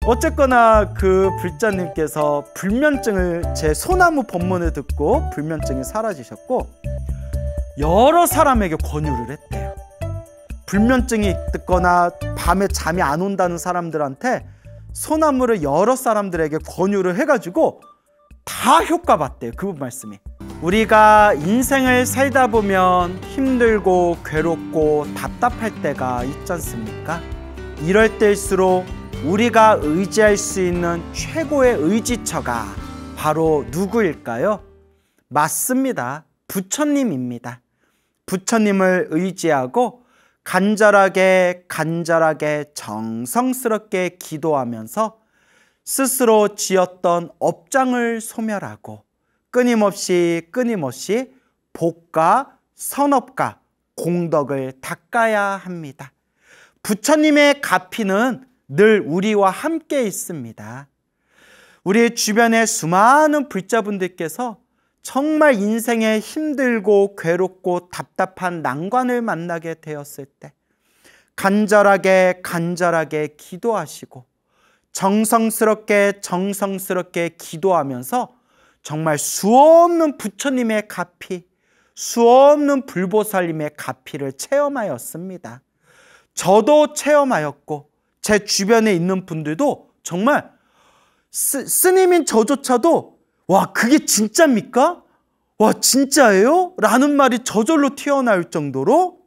어쨌거나 그 불자님께서 불면증을, 제 소나무 법문을 듣고 불면증이 사라지셨고 여러 사람에게 권유를 했대요. 불면증이 있거나 밤에 잠이 안 온다는 사람들한테 소나무를 여러 사람들에게 권유를 해가지고 다 효과 봤대요. 그분 말씀이. 우리가 인생을 살다 보면 힘들고 괴롭고 답답할 때가 있지 않습니까? 이럴 때일수록 우리가 의지할 수 있는 최고의 의지처가 바로 누구일까요? 맞습니다. 부처님입니다. 부처님을 의지하고 간절하게 정성스럽게 기도하면서 스스로 지었던 업장을 소멸하고 끊임없이 복과 선업과 공덕을 닦아야 합니다. 부처님의 가피는 늘 우리와 함께 있습니다. 우리 주변의 수많은 불자분들께서 정말 인생에 힘들고 괴롭고 답답한 난관을 만나게 되었을 때 간절하게 기도하시고 정성스럽게 기도하면서 정말 수없는 부처님의 가피, 수없는 불보살님의 가피를 체험하였습니다. 저도 체험하였고 제 주변에 있는 분들도 정말 스님인 저조차도 와, 그게 진짜입니까? 와, 진짜예요? 라는 말이 저절로 튀어나올 정도로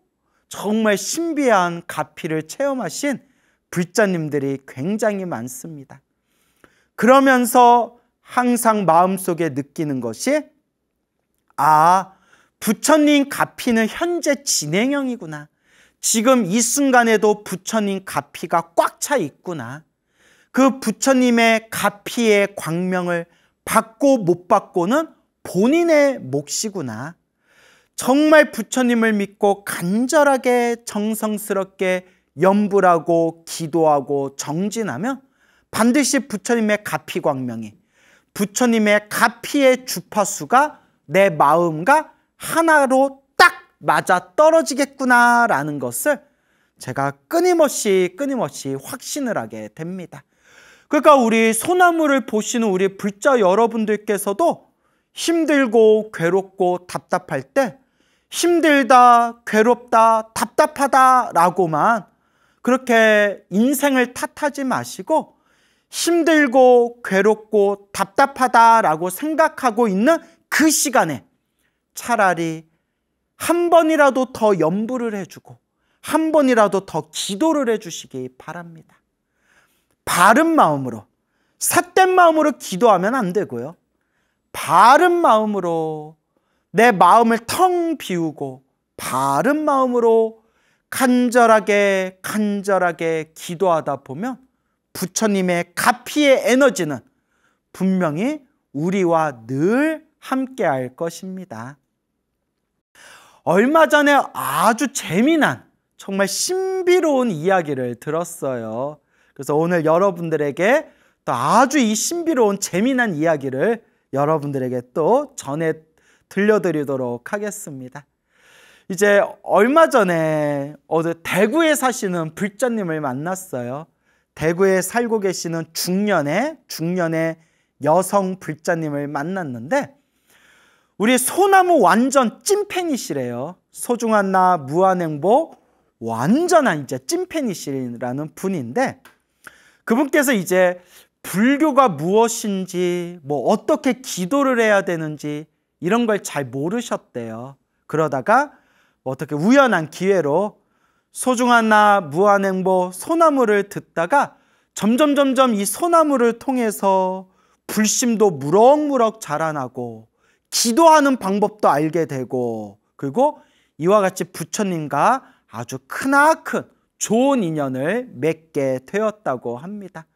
정말 신비한 가피를 체험하신 불자님들이 굉장히 많습니다. 그러면서 항상 마음속에 느끼는 것이 부처님 가피는 현재 진행형이구나. 지금 이 순간에도 부처님 가피가 꽉 차 있구나. 그 부처님의 가피의 광명을 받고 못 받고는 본인의 몫이구나. 정말 부처님을 믿고 간절하게 정성스럽게 염불하고 기도하고 정진하면 반드시 부처님의 가피 광명이, 부처님의 가피의 주파수가 내 마음과 하나로 딱 맞아 떨어지겠구나라는 것을 제가 끊임없이 확신을 하게 됩니다. 그러니까 우리 소나무를 보시는 우리 불자 여러분들께서도 힘들고 괴롭고 답답할 때 힘들다, 괴롭다, 답답하다 라고만 그렇게 인생을 탓하지 마시고 힘들고 괴롭고 답답하다라고 생각하고 있는 그 시간에 차라리 한 번이라도 더 염불을 해주고 한 번이라도 더 기도를 해주시기 바랍니다. 바른 마음으로, 삿된 마음으로 기도하면 안 되고요. 바른 마음으로 내 마음을 텅 비우고 바른 마음으로 간절하게 기도하다 보면 부처님의 가피의 에너지는 분명히 우리와 늘 함께할 것입니다. 얼마 전에 아주 재미난, 정말 신비로운 이야기를 들었어요. 그래서 오늘 여러분들에게 또 아주 이 신비로운 재미난 이야기를 여러분들에게 또 전해 들려드리도록 하겠습니다. 이제 얼마 전에 대구에 사시는 불자님을 만났어요. 대구에 살고 계시는 중년의 여성 불자님을 만났는데 우리 소나무 완전 찐팬이시래요. 소중한 나 무한행복 완전한 이제 찐팬이시라는 분인데 그분께서 이제 불교가 무엇인지 어떻게 기도를 해야 되는지 이런 걸 잘 모르셨대요. 그러다가 어떻게 우연한 기회로 소중한 나 무한행복 소나무를 듣다가 점점 이 소나무를 통해서 불심도 무럭무럭 자라나고 기도하는 방법도 알게 되고 그리고 이와 같이 부처님과 아주 크나큰 좋은 인연을 맺게 되었다고 합니다.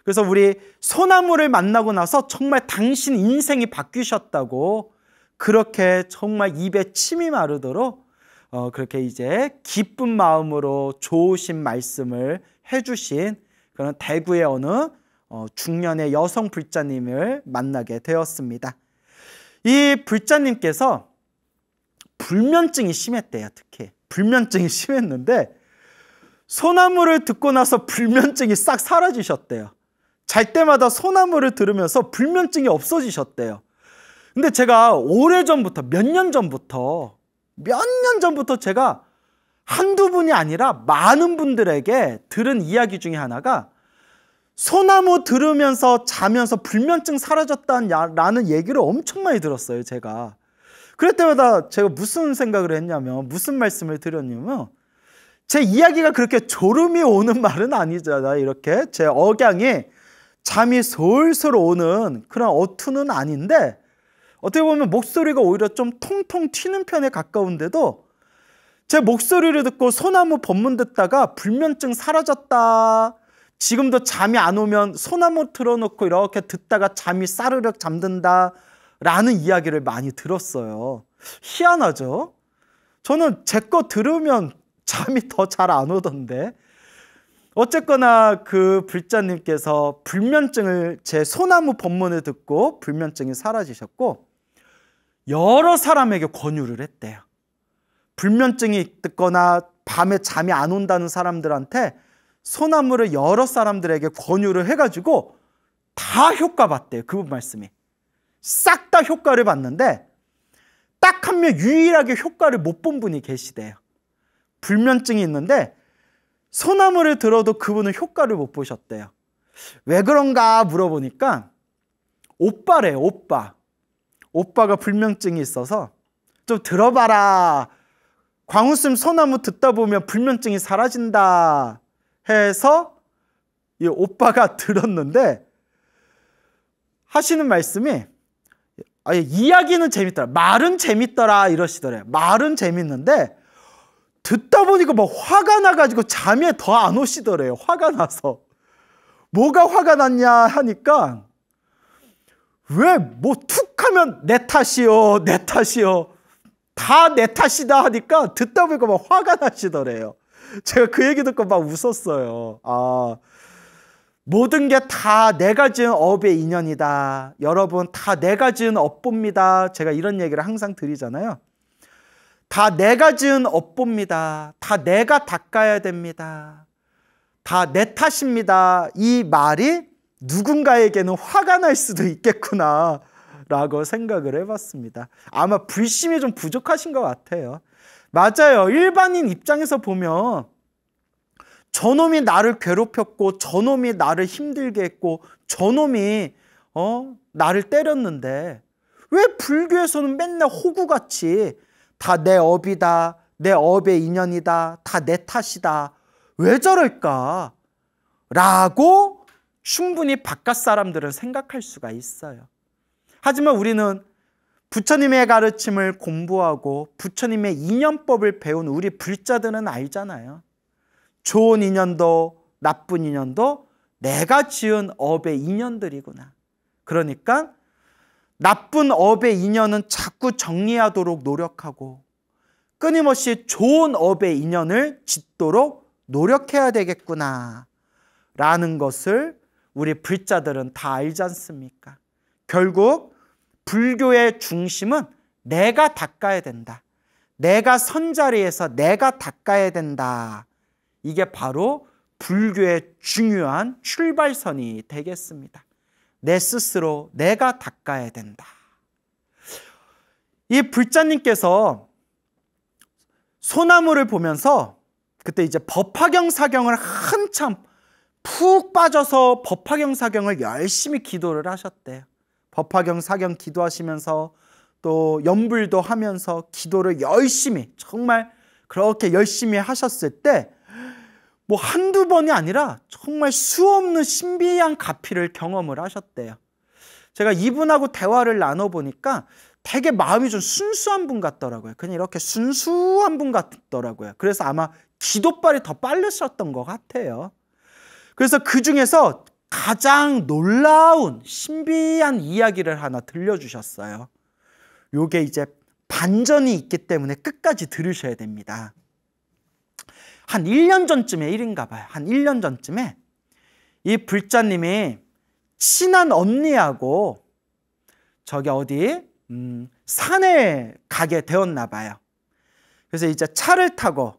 그래서 우리 소나무를 만나고 나서 정말 당신 인생이 바뀌셨다고 그렇게 정말 입에 침이 마르도록 그렇게 이제 기쁜 마음으로 좋으신 말씀을 해주신 그런 대구의 어느 중년의 여성 불자님을 만나게 되었습니다. 이 불자님께서 불면증이 심했대요. 특히 불면증이 심했는데 소나무를 듣고 나서 불면증이 싹 사라지셨대요. 잘 때마다 소나무를 들으면서 불면증이 없어지셨대요. 근데 제가 오래전부터, 몇 년 전부터 제가 한두 분이 아니라 많은 분들에게 들은 이야기 중에 하나가 소나무 들으면서 자면서 불면증 사라졌다는 얘기를 엄청 많이 들었어요, 제가. 그럴 때마다 제가 무슨 생각을 했냐면, 무슨 말씀을 드렸냐면, 제 이야기가 그렇게 졸음이 오는 말은 아니잖아요. 이렇게 제 억양이 잠이 솔솔 오는 그런 어투는 아닌데, 어떻게 보면 목소리가 오히려 좀 통통 튀는 편에 가까운데도 제 목소리를 듣고 소나무 법문 듣다가 불면증 사라졌다, 지금도 잠이 안 오면 소나무 틀어놓고 이렇게 듣다가 잠이 싸르륵 잠든다 라는 이야기를 많이 들었어요. 희한하죠? 저는 제 거 들으면 잠이 더 잘 안 오던데. 어쨌거나 그 불자님께서 불면증을, 제 소나무 법문을 듣고 불면증이 사라지셨고 여러 사람에게 권유를 했대요. 불면증이 있거나 밤에 잠이 안 온다는 사람들한테 소나무를 여러 사람들에게 권유를 해가지고 다 효과 봤대요. 그분 말씀이 싹 다 효과를 봤는데 딱 한 명 유일하게 효과를 못 본 분이 계시대요. 불면증이 있는데 소나무를 들어도 그분은 효과를 못 보셨대요. 왜 그런가 물어보니까 오빠래요. 오빠가 불면증이 있어서 좀 들어봐라, 광우쌤 소나무 듣다 보면 불면증이 사라진다 해서 이 오빠가 들었는데 하시는 말씀이, 이야기는 재밌더라, 말은 재밌더라 이러시더래요. 말은 재밌는데 듣다 보니까 막 화가 나가지고 잠이 더 안 오시더래요. 화가 나서. 뭐가 화가 났냐 하니까 왜 뭐 툭 하면 내 탓이요 다 내 탓이다 하니까 듣다 보니까 막 화가 나시더래요. 제가 그 얘기 듣고 막 웃었어요. 모든 게 다 내가 지은 업의 인연이다. 여러분, 다 내가 지은 업보입니다. 제가 이런 얘기를 항상 드리잖아요. 다 내가 지은 업보입니다. 다 내가 닦아야 됩니다. 다 내 탓입니다. 이 말이 누군가에게는 화가 날 수도 있겠구나 라고 생각을 해봤습니다. 아마 불심이 좀 부족하신 것 같아요. 맞아요. 일반인 입장에서 보면 저놈이 나를 괴롭혔고 저놈이 나를 힘들게 했고 저놈이 나를 때렸는데 왜 불교에서는 맨날 호구같이 다 내 업이다, 내 업의 인연이다, 다 내 탓이다, 왜 저럴까? 라고 충분히 바깥 사람들은 생각할 수가 있어요. 하지만 우리는 부처님의 가르침을 공부하고 부처님의 인연법을 배운 우리 불자들은 알잖아요. 좋은 인연도 나쁜 인연도 내가 지은 업의 인연들이구나. 그러니까 나쁜 업의 인연은 자꾸 정리하도록 노력하고 끊임없이 좋은 업의 인연을 짓도록 노력해야 되겠구나 라는 것을 우리 불자들은 다 알지 않습니까? 결국 불교의 중심은 내가 닦아야 된다. 내가 선자리에서 내가 닦아야 된다. 이게 바로 불교의 중요한 출발선이 되겠습니다. 내 스스로 내가 닦아야 된다. 이 불자님께서 소나무를 보면서 그때 이제 법화경 사경을 한참 푹 빠져서 법화경 사경을 열심히 기도를 하셨대요. 법화경 사경 기도하시면서 또 연불도 하면서 기도를 열심히, 정말 그렇게 열심히 하셨을 때 뭐 한두 번이 아니라 정말 수없는 신비한 가피를 경험을 하셨대요. 제가 이분하고 대화를 나눠보니까 되게 마음이 좀 순수한 분 같더라고요. 그냥 이렇게 순수한 분 같더라고요. 그래서 아마 기도발이 더 빠르셨던 것 같아요. 그래서 그 중에서 가장 놀라운 신비한 이야기를 하나 들려주셨어요. 요게 이제 반전이 있기 때문에 끝까지 들으셔야 됩니다. 한 1년 전쯤에 일인가 봐요. 한 1년 전쯤에 이 불자님이 친한 언니하고 저기 어디 산에 가게 되었나 봐요. 그래서 이제 차를 타고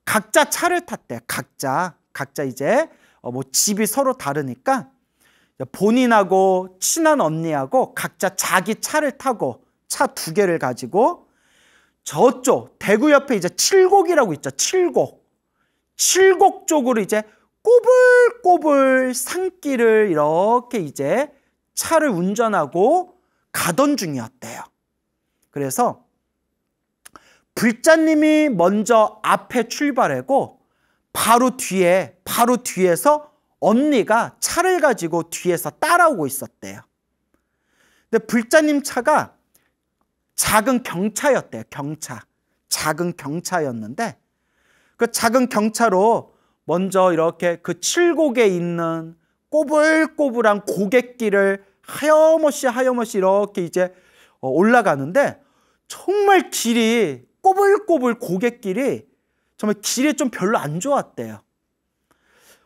각자 차를 탔대. 각자 이제 뭐 집이 서로 다르니까 본인하고 친한 언니하고 각자 자기 차를 타고 차 2개를 가지고 저쪽 대구 옆에 이제 칠곡이라고 있죠. 칠곡 쪽으로 이제 꼬불꼬불 산길을 이렇게 이제 차를 운전하고 가던 중이었대요. 그래서 불자님이 먼저 앞에 출발하고 바로 뒤에서 언니가 차를 가지고 뒤에서 따라오고 있었대요. 근데 불자님 차가 작은 경차였대요. 작은 경차였는데 그 작은 경차로 먼저 이렇게 그 칠곡에 있는 꼬불꼬불한 고갯길을 하염없이 이렇게 이제 올라가는데 정말 길이 꼬불꼬불 고갯길이 정말 길이 좀 별로 안 좋았대요.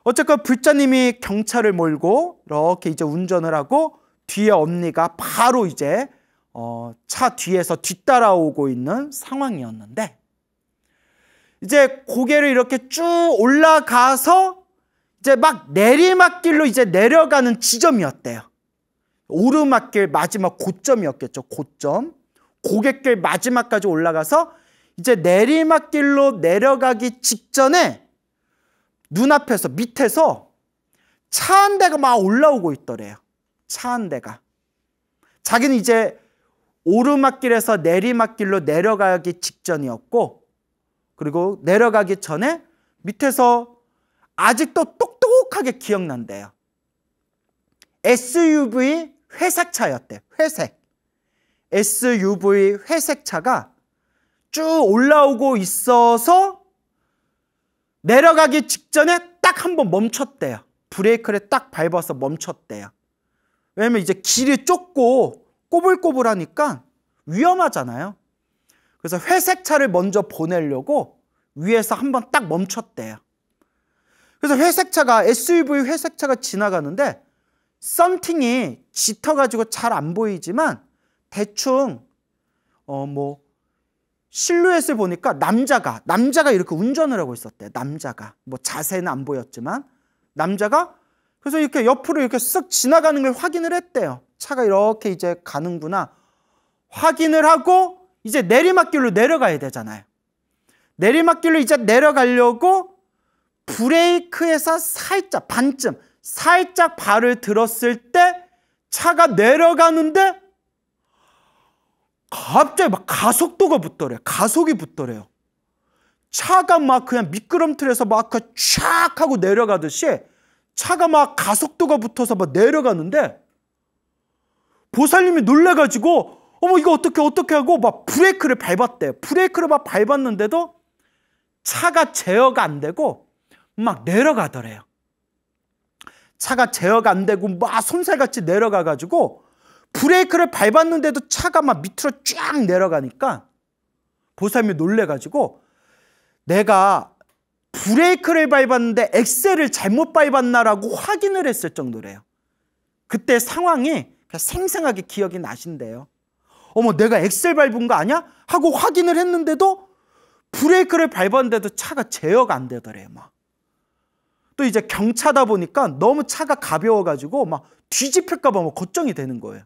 어쨌건 불자님이 경차를 몰고 이렇게 이제 운전을 하고 뒤에 언니가 바로 이제 차 뒤에서 뒤따라오고 있는 상황이었는데 이제 고개를 이렇게 쭉 올라가서 이제 막 내리막길로 이제 내려가는 지점이었대요. 오르막길 마지막 고점이었겠죠. 고점. 고갯길 마지막까지 올라가서 이제 내리막길로 내려가기 직전에 눈앞에서 밑에서 차 한 대가 막 올라오고 있더래요. 차 한 대가. 자기는 이제 오르막길에서 내리막길로 내려가기 직전이었고 그리고 내려가기 전에 밑에서 아직도 똑똑하게 기억난대요. SUV 회색차였대. SUV 회색차가 쭉 올라오고 있어서 내려가기 직전에 딱 한 번 멈췄대요. 브레이크를 딱 밟아서 멈췄대요. 왜냐면 이제 길이 좁고 꼬불꼬불하니까 위험하잖아요. 그래서 회색차를 먼저 보내려고 위에서 한 번 딱 멈췄대요. 그래서 SUV 회색차가 지나가는데 썬팅이 짙어가지고 잘 안 보이지만 대충 실루엣을 보니까 남자가 이렇게 운전을 하고 있었대요. 남자가 자세는 안 보였지만 남자가 그래서 이렇게 옆으로 이렇게 쓱 지나가는 걸 확인을 했대요. 차가 이렇게 이제 가는구나 확인을 하고 이제 내리막길로 내려가야 되잖아요. 내리막길로 이제 내려가려고 브레이크에서 살짝 발을 들었을 때 차가 내려가는데 갑자기 막 가속도가 붙더래요. 가속이 붙더래요. 차가 막 그냥 미끄럼틀에서 막 촥 하고 내려가듯이 차가 막 가속도가 붙어서 막 내려가는데 보살님이 놀래가지고 어머 이거 어떻게 하고 막 브레이크를 밟았대요. 브레이크를 막 밟았는데도 차가 제어가 안 되고 막 내려가더래요. 차가 제어가 안 되고 막 솜살같이 내려가가지고 브레이크를 밟았는데도 차가 막 밑으로 쫙 내려가니까 보살님이 놀래가지고 내가 브레이크를 밟았는데 엑셀을 잘못 밟았나라고 확인을 했을 정도래요. 그때 상황이 생생하게 기억이 나신대요. 어머 내가 엑셀 밟은 거 아니야? 하고 확인을 했는데도 브레이크를 밟았는데도 차가 제어가 안 되더래요. 막. 또 이제 경차다 보니까 너무 차가 가벼워가지고 막 뒤집힐까 봐 막 걱정이 되는 거예요.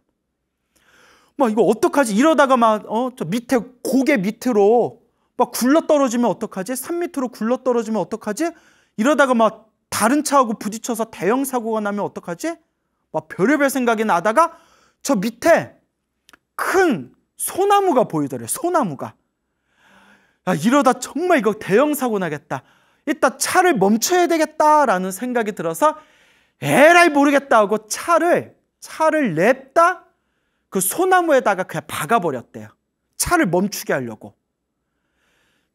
막 이거 어떡하지? 이러다가 막 저 밑에 고개 밑으로 막 굴러 떨어지면 어떡하지? 산 밑으로 굴러 떨어지면 어떡하지? 이러다가 막 다른 차하고 부딪혀서 대형 사고가 나면 어떡하지? 막 별의별 생각이 나다가 저 밑에 큰 소나무가 보이더래요. 소나무가. 야, 이러다 정말 이거 대형 사고 나겠다. 이따 차를 멈춰야 되겠다라는 생각이 들어서 에라이 모르겠다 하고 차를 냅다 그 소나무에다가 그냥 박아버렸대요. 차를 멈추게 하려고.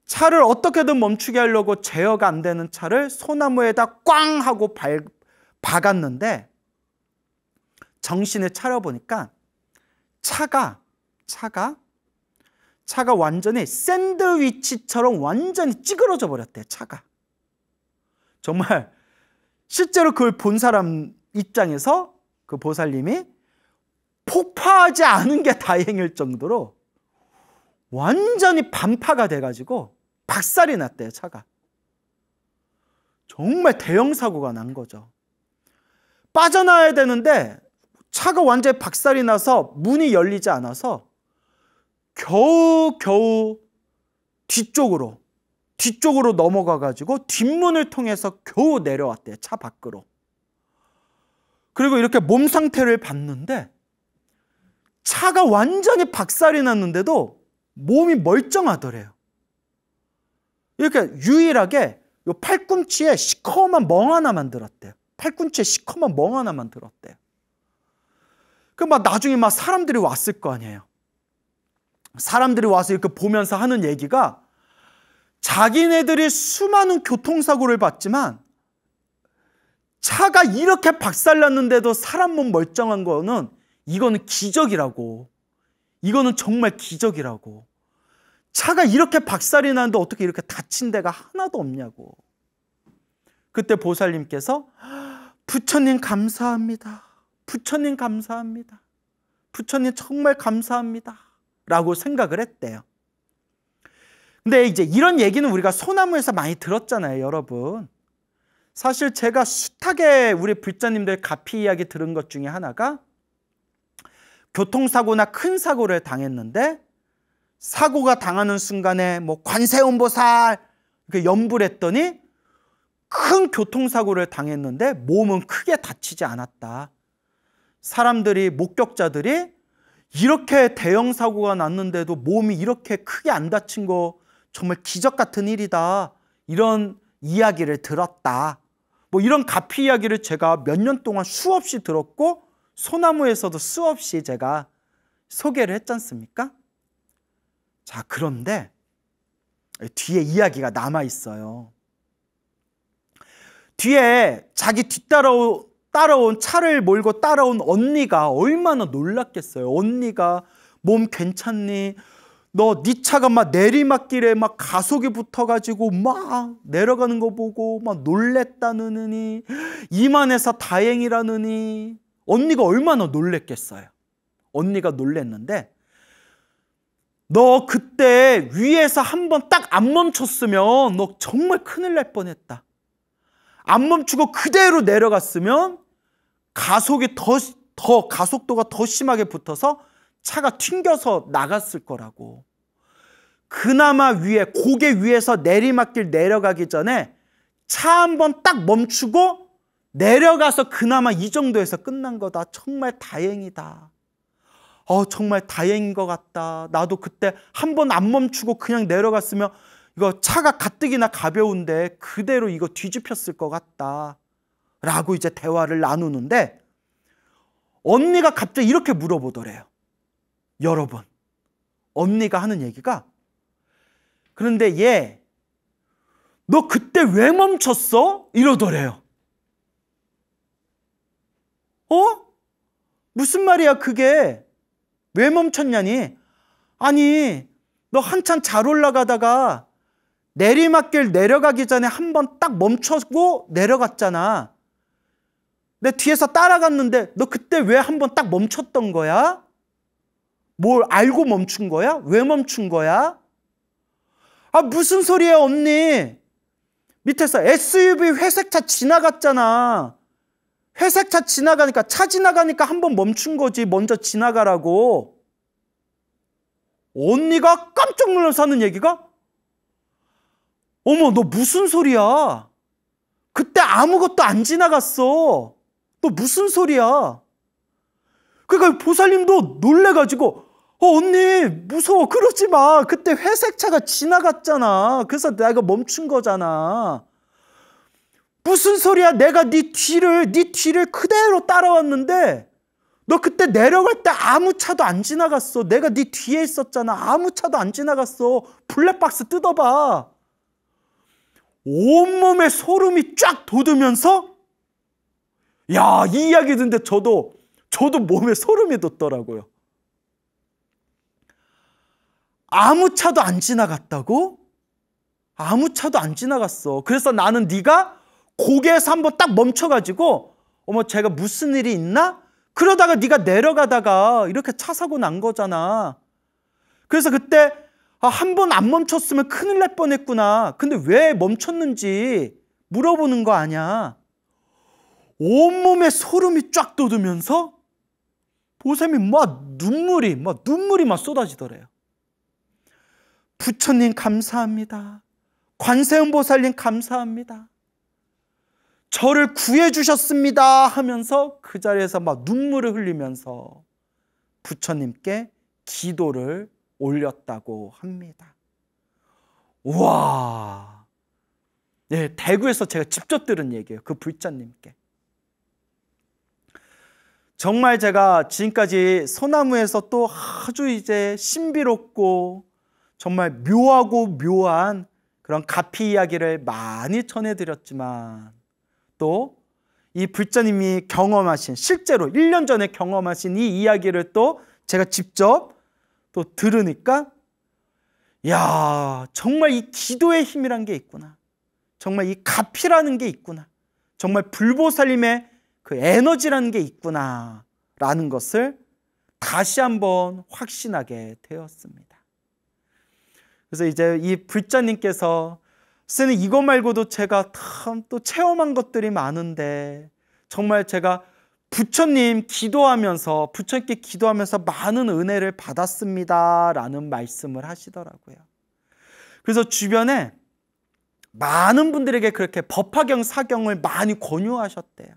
차를 어떻게든 멈추게 하려고 제어가 안 되는 차를 소나무에다 꽝 하고 박았는데 정신을 차려보니까 차가 완전히 샌드위치처럼 완전히 찌그러져 버렸대요. 차가. 정말 실제로 그걸 본 사람 입장에서 그 보살님이 폭파하지 않은 게 다행일 정도로 완전히 반파가 돼가지고 박살이 났대요. 차가. 정말 대형 사고가 난 거죠. 빠져나와야 되는데 차가 완전히 박살이 나서 문이 열리지 않아서 겨우 뒤쪽으로 넘어가가지고 뒷문을 통해서 겨우 내려왔대요. 차 밖으로. 그리고 이렇게 몸 상태를 봤는데 차가 완전히 박살이 났는데도 몸이 멀쩡하더래요. 이렇게 유일하게 요 팔꿈치에 시커먼 멍 하나만 들었대요. 팔꿈치에 시커먼 멍 하나만 들었대요. 그 막 나중에 막 사람들이 왔을 거 아니에요. 사람들이 와서 이렇게 보면서 하는 얘기가 자기네들이 수많은 교통사고를 봤지만 차가 이렇게 박살났는데도 사람 몸 멀쩡한 거는 이거는 기적이라고. 이거는 정말 기적이라고. 차가 이렇게 박살이 나는데 어떻게 이렇게 다친 데가 하나도 없냐고. 그때 보살님께서 부처님 감사합니다. 부처님 감사합니다. 부처님 정말 감사합니다. 라고 생각을 했대요. 근데 이제 이런 얘기는 우리가 소나무에서 많이 들었잖아요, 여러분. 사실 제가 숱하게 우리 불자님들 가피 이야기 들은 것 중에 하나가 교통사고나 큰 사고를 당했는데 사고가 당하는 순간에 뭐 관세음보살 이렇게 염불 했더니 큰 교통사고를 당했는데 몸은 크게 다치지 않았다. 사람들이, 목격자들이 이렇게 대형 사고가 났는데도 몸이 이렇게 크게 안 다친 거 정말 기적 같은 일이다. 이런 이야기를 들었다. 뭐 이런 가피 이야기를 제가 몇 년 동안 수없이 들었고 소나무에서도 수없이 제가 소개를 했지 않습니까? 자, 그런데 뒤에 이야기가 남아 있어요. 뒤에 자기 따라온 차를 몰고 따라온 언니가 얼마나 놀랐겠어요. 언니가 몸 괜찮니? 너 네 차가 막 내리막길에 막 가속이 붙어가지고 막 내려가는 거 보고 막 놀랬다느니 이만해서 다행이라느니 언니가 얼마나 놀랬겠어요. 언니가 놀랬는데 너 그때 위에서 한번 딱 안 멈췄으면 너 정말 큰일 날 뻔했다. 안 멈추고 그대로 내려갔으면 가속이 가속도가 더 심하게 붙어서 차가 튕겨서 나갔을 거라고. 그나마 고개 위에서 내리막길 내려가기 전에 차 한번 딱 멈추고 내려가서 그나마 이 정도에서 끝난 거다. 정말 다행이다. 정말 다행인 것 같다. 나도 그때 한번 안 멈추고 그냥 내려갔으면 이거 차가 가뜩이나 가벼운데 그대로 이거 뒤집혔을 것 같다. 라고 이제 대화를 나누는데 언니가 갑자기 이렇게 물어보더래요. 여러분, 언니가 하는 얘기가 그런데 얘, 너 그때 왜 멈췄어? 이러더래요. 무슨 말이야 그게? 왜 멈췄냐니? 아니, 너 한참 잘 올라가다가 내리막길 내려가기 전에 한번 딱 멈추고 내려갔잖아. 내 뒤에서 따라갔는데 너 그때 왜 한번 딱 멈췄던 거야? 뭘 알고 멈춘 거야? 왜 멈춘 거야? 무슨 소리야 언니. 밑에서 SUV 회색차 지나갔잖아. 회색차 지나가니까 차 지나가니까 한번 멈춘 거지. 먼저 지나가라고. 언니가 깜짝 놀라서 하는 얘기가 어머 너 무슨 소리야. 그때 아무것도 안 지나갔어. 너 무슨 소리야. 그러니까 보살님도 놀래가지고 언니 무서워 그러지 마. 그때 회색차가 지나갔잖아. 그래서 내가 멈춘 거잖아. 무슨 소리야. 내가 네 뒤를 그대로 따라왔는데 너 그때 내려갈 때 아무 차도 안 지나갔어. 내가 네 뒤에 있었잖아. 아무 차도 안 지나갔어. 블랙박스 뜯어봐. 온몸에 소름이 쫙 돋으면서 야, 이 이야기 듣는데 저도 몸에 소름이 돋더라고요. 아무 차도 안 지나갔다고? 아무 차도 안 지나갔어. 그래서 나는 네가 고개에서 한번 딱 멈춰가지고 어머 제가 무슨 일이 있나? 그러다가 네가 내려가다가 이렇게 차 사고 난 거잖아. 그래서 그때 한 번 안 멈췄으면 큰일 날 뻔했구나. 근데 왜 멈췄는지 물어보는 거 아니야. 온몸에 소름이 쫙 돋으면서 보셈이 눈물이 막 쏟아지더래요. 부처님 감사합니다. 관세음보살님 감사합니다. 저를 구해주셨습니다 하면서 그 자리에서 막 눈물을 흘리면서 부처님께 기도를 올렸다고 합니다. 우와. 네, 대구에서 제가 직접 들은 얘기예요. 그 불자님께. 정말 제가 지금까지 소나무에서 또 아주 이제 신비롭고 정말 묘한 그런 가피 이야기를 많이 전해드렸지만 또 이 불자님이 경험하신, 실제로 1년 전에 경험하신 이 이야기를 또 제가 직접 또 들으니까 야, 정말 이 기도의 힘이란 게 있구나. 정말 이 가피라는 게 있구나. 정말 불보살님의 그 에너지라는 게 있구나 라는 것을 다시 한번 확신하게 되었습니다. 그래서 이제 이 불자님께서 쓰는 이거 말고도 제가 참 또 체험한 것들이 많은데 정말 제가 부처님께 기도하면서 많은 은혜를 받았습니다 라는 말씀을 하시더라고요. 그래서 주변에 많은 분들에게 그렇게 법화경 사경을 많이 권유하셨대요.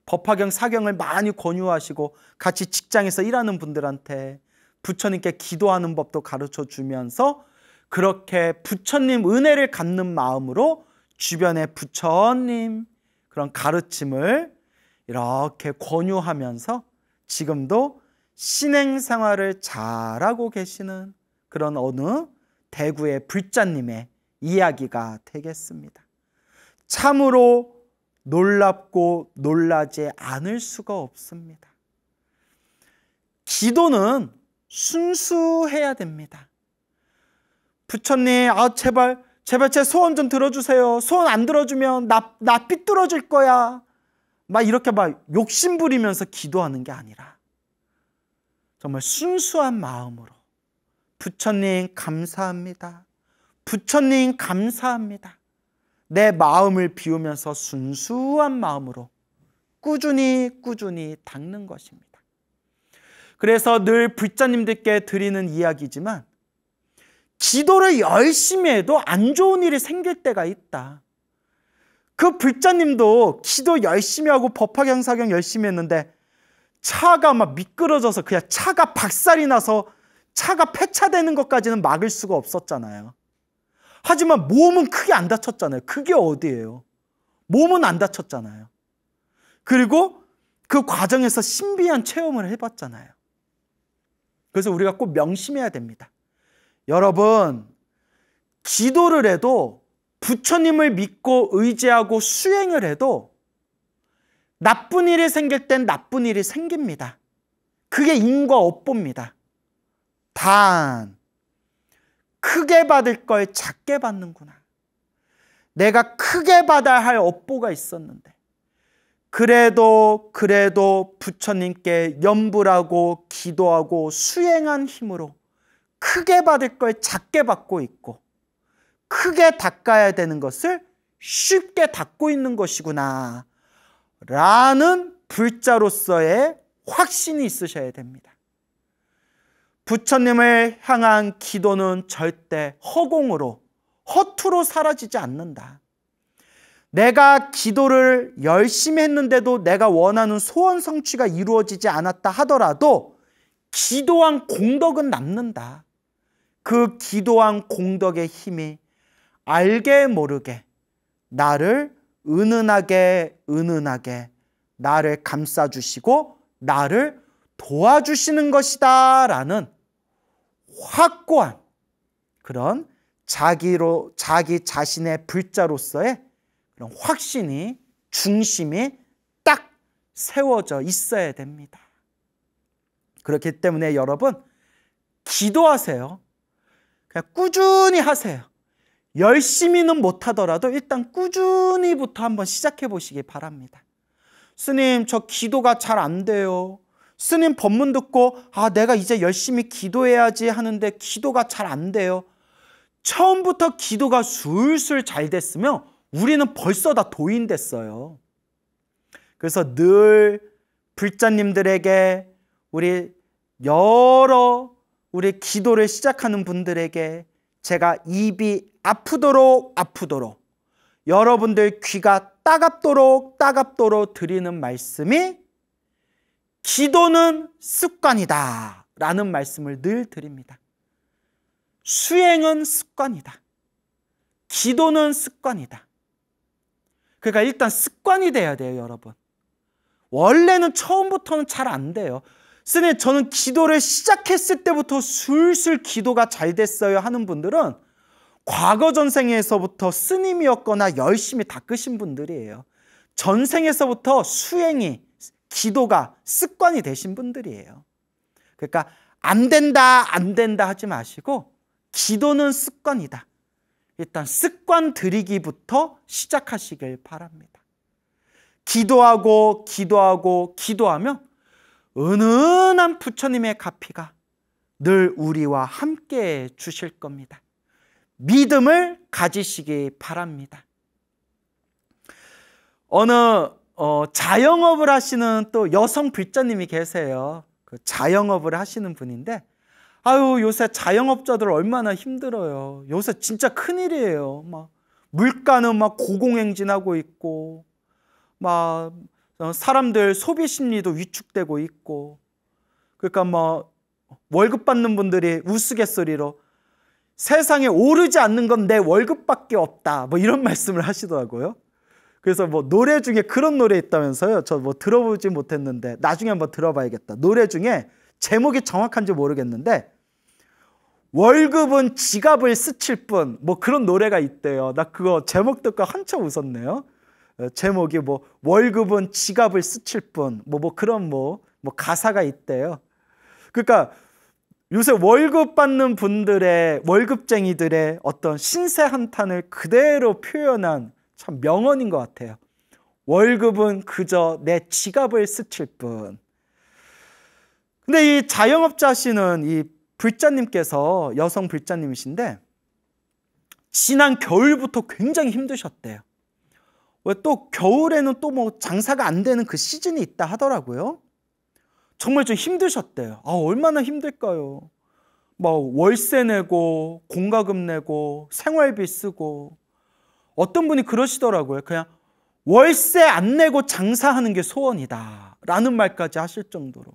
법화경 사경을 많이 권유하시고 같이 직장에서 일하는 분들한테 부처님께 기도하는 법도 가르쳐 주면서 그렇게 부처님 은혜를 갖는 마음으로 주변에 부처님 그런 가르침을 이렇게 권유하면서 지금도 신행생활을 잘하고 계시는 그런 어느 대구의 불자님의 이야기가 되겠습니다. 참으로 놀랍고 놀라지 않을 수가 없습니다. 기도는 순수해야 됩니다. 부처님, 제발 제 소원 좀 들어주세요. 소원 안 들어주면 나 삐뚤어질 거야. 이렇게 욕심 부리면서 기도하는 게 아니라 정말 순수한 마음으로 부처님 감사합니다. 부처님 감사합니다. 내 마음을 비우면서 순수한 마음으로 꾸준히 닦는 것입니다. 그래서 늘 불자님들께 드리는 이야기지만 기도를 열심히 해도 안 좋은 일이 생길 때가 있다. 그 불자님도 기도 열심히 하고 법화경 사경 열심히 했는데 차가 막 미끄러져서 그냥 차가 박살이 나서 차가 폐차되는 것까지는 막을 수가 없었잖아요. 하지만 몸은 크게 안 다쳤잖아요. 그게 어디예요? 몸은 안 다쳤잖아요. 그리고 그 과정에서 신비한 체험을 해봤잖아요. 그래서 우리가 꼭 명심해야 됩니다. 여러분, 기도를 해도 부처님을 믿고 의지하고 수행을 해도 나쁜 일이 생길 땐 나쁜 일이 생깁니다. 그게 인과 업보입니다. 단 크게 받을 걸 작게 받는구나. 내가 크게 받아야 할 업보가 있었는데 그래도 부처님께 염불하고 기도하고 수행한 힘으로 크게 받을 걸 작게 받고 있고 크게 닦아야 되는 것을 쉽게 닦고 있는 것이구나 라는 불자로서의 확신이 있으셔야 됩니다. 부처님을 향한 기도는 절대 허공으로, 허투루 사라지지 않는다. 내가 기도를 열심히 했는데도 내가 원하는 소원 성취가 이루어지지 않았다 하더라도 기도한 공덕은 남는다. 그 기도한 공덕의 힘이 알게 모르게 나를 은은하게 나를 감싸주시고 나를 도와주시는 것이다 라는 확고한 그런 자기 자신의 불자로서의 그런 확신이, 중심이 딱 세워져 있어야 됩니다. 그렇기 때문에 여러분, 기도하세요. 그냥 꾸준히 하세요. 열심히는 못하더라도 일단 꾸준히부터 한번 시작해 보시기 바랍니다. 스님, 저 기도가 잘 안 돼요. 스님 법문 듣고 내가 이제 열심히 기도해야지 하는데 기도가 잘 안 돼요. 처음부터 기도가 술술 잘 됐으면 우리는 벌써 다 도인 됐어요. 그래서 늘 불자님들에게 우리 기도를 시작하는 분들에게 제가 입이 아프도록 여러분들 귀가 따갑도록 드리는 말씀이 기도는 습관이다 라는 말씀을 늘 드립니다. 수행은 습관이다. 기도는 습관이다. 그러니까 일단 습관이 돼야 돼요, 여러분. 원래는 처음부터는 잘 안 돼요. 스님, 저는 기도를 시작했을 때부터 술술 기도가 잘 됐어요 하는 분들은 과거 전생에서부터 스님이었거나 열심히 닦으신 분들이에요. 전생에서부터 기도가 습관이 되신 분들이에요. 그러니까 안 된다 하지 마시고 기도는 습관이다. 일단 습관 들이기부터 시작하시길 바랍니다. 기도하면 은은한 부처님의 가피가 늘 우리와 함께 주실 겁니다. 믿음을 가지시기 바랍니다. 어느 자영업을 하시는 또 여성 불자님이 계세요. 그 자영업을 하시는 분인데, 아유, 요새 자영업자들 얼마나 힘들어요. 요새 진짜 큰일이에요. 막 물가는 막 고공행진하고 있고, 막 사람들 소비 심리도 위축되고 있고, 그러니까 뭐 월급 받는 분들이 우스갯소리로 세상에 오르지 않는 건 내 월급밖에 없다, 뭐 이런 말씀을 하시더라고요. 그래서 뭐 노래 중에 그런 노래 있다면서요. 저 뭐 들어보지 못했는데 나중에 한번 들어봐야겠다. 노래 중에 제목이 정확한지 모르겠는데 월급은 지갑을 스칠 뿐, 뭐 그런 노래가 있대요. 나 그거 제목 듣고 한참 웃었네요. 제목이 뭐 월급은 지갑을 스칠 뿐, 뭐 그런 뭐 가사가 있대요. 그러니까 요새 월급 받는 분들의, 월급쟁이들의 어떤 신세 한탄을 그대로 표현한 참 명언인 것 같아요. 월급은 그저 내 지갑을 스칠 뿐. 근데 이 자영업자시는 이 불자님께서, 여성 불자님이신데 지난 겨울부터 굉장히 힘드셨대요. 왜 또 겨울에는 또 뭐 장사가 안 되는 그 시즌이 있다 하더라고요. 정말 좀 힘드셨대요. 얼마나 힘들까요? 뭐 월세 내고 공과금 내고 생활비 쓰고. 어떤 분이 그러시더라고요. 그냥 월세 안 내고 장사하는 게 소원이다 라는 말까지 하실 정도로.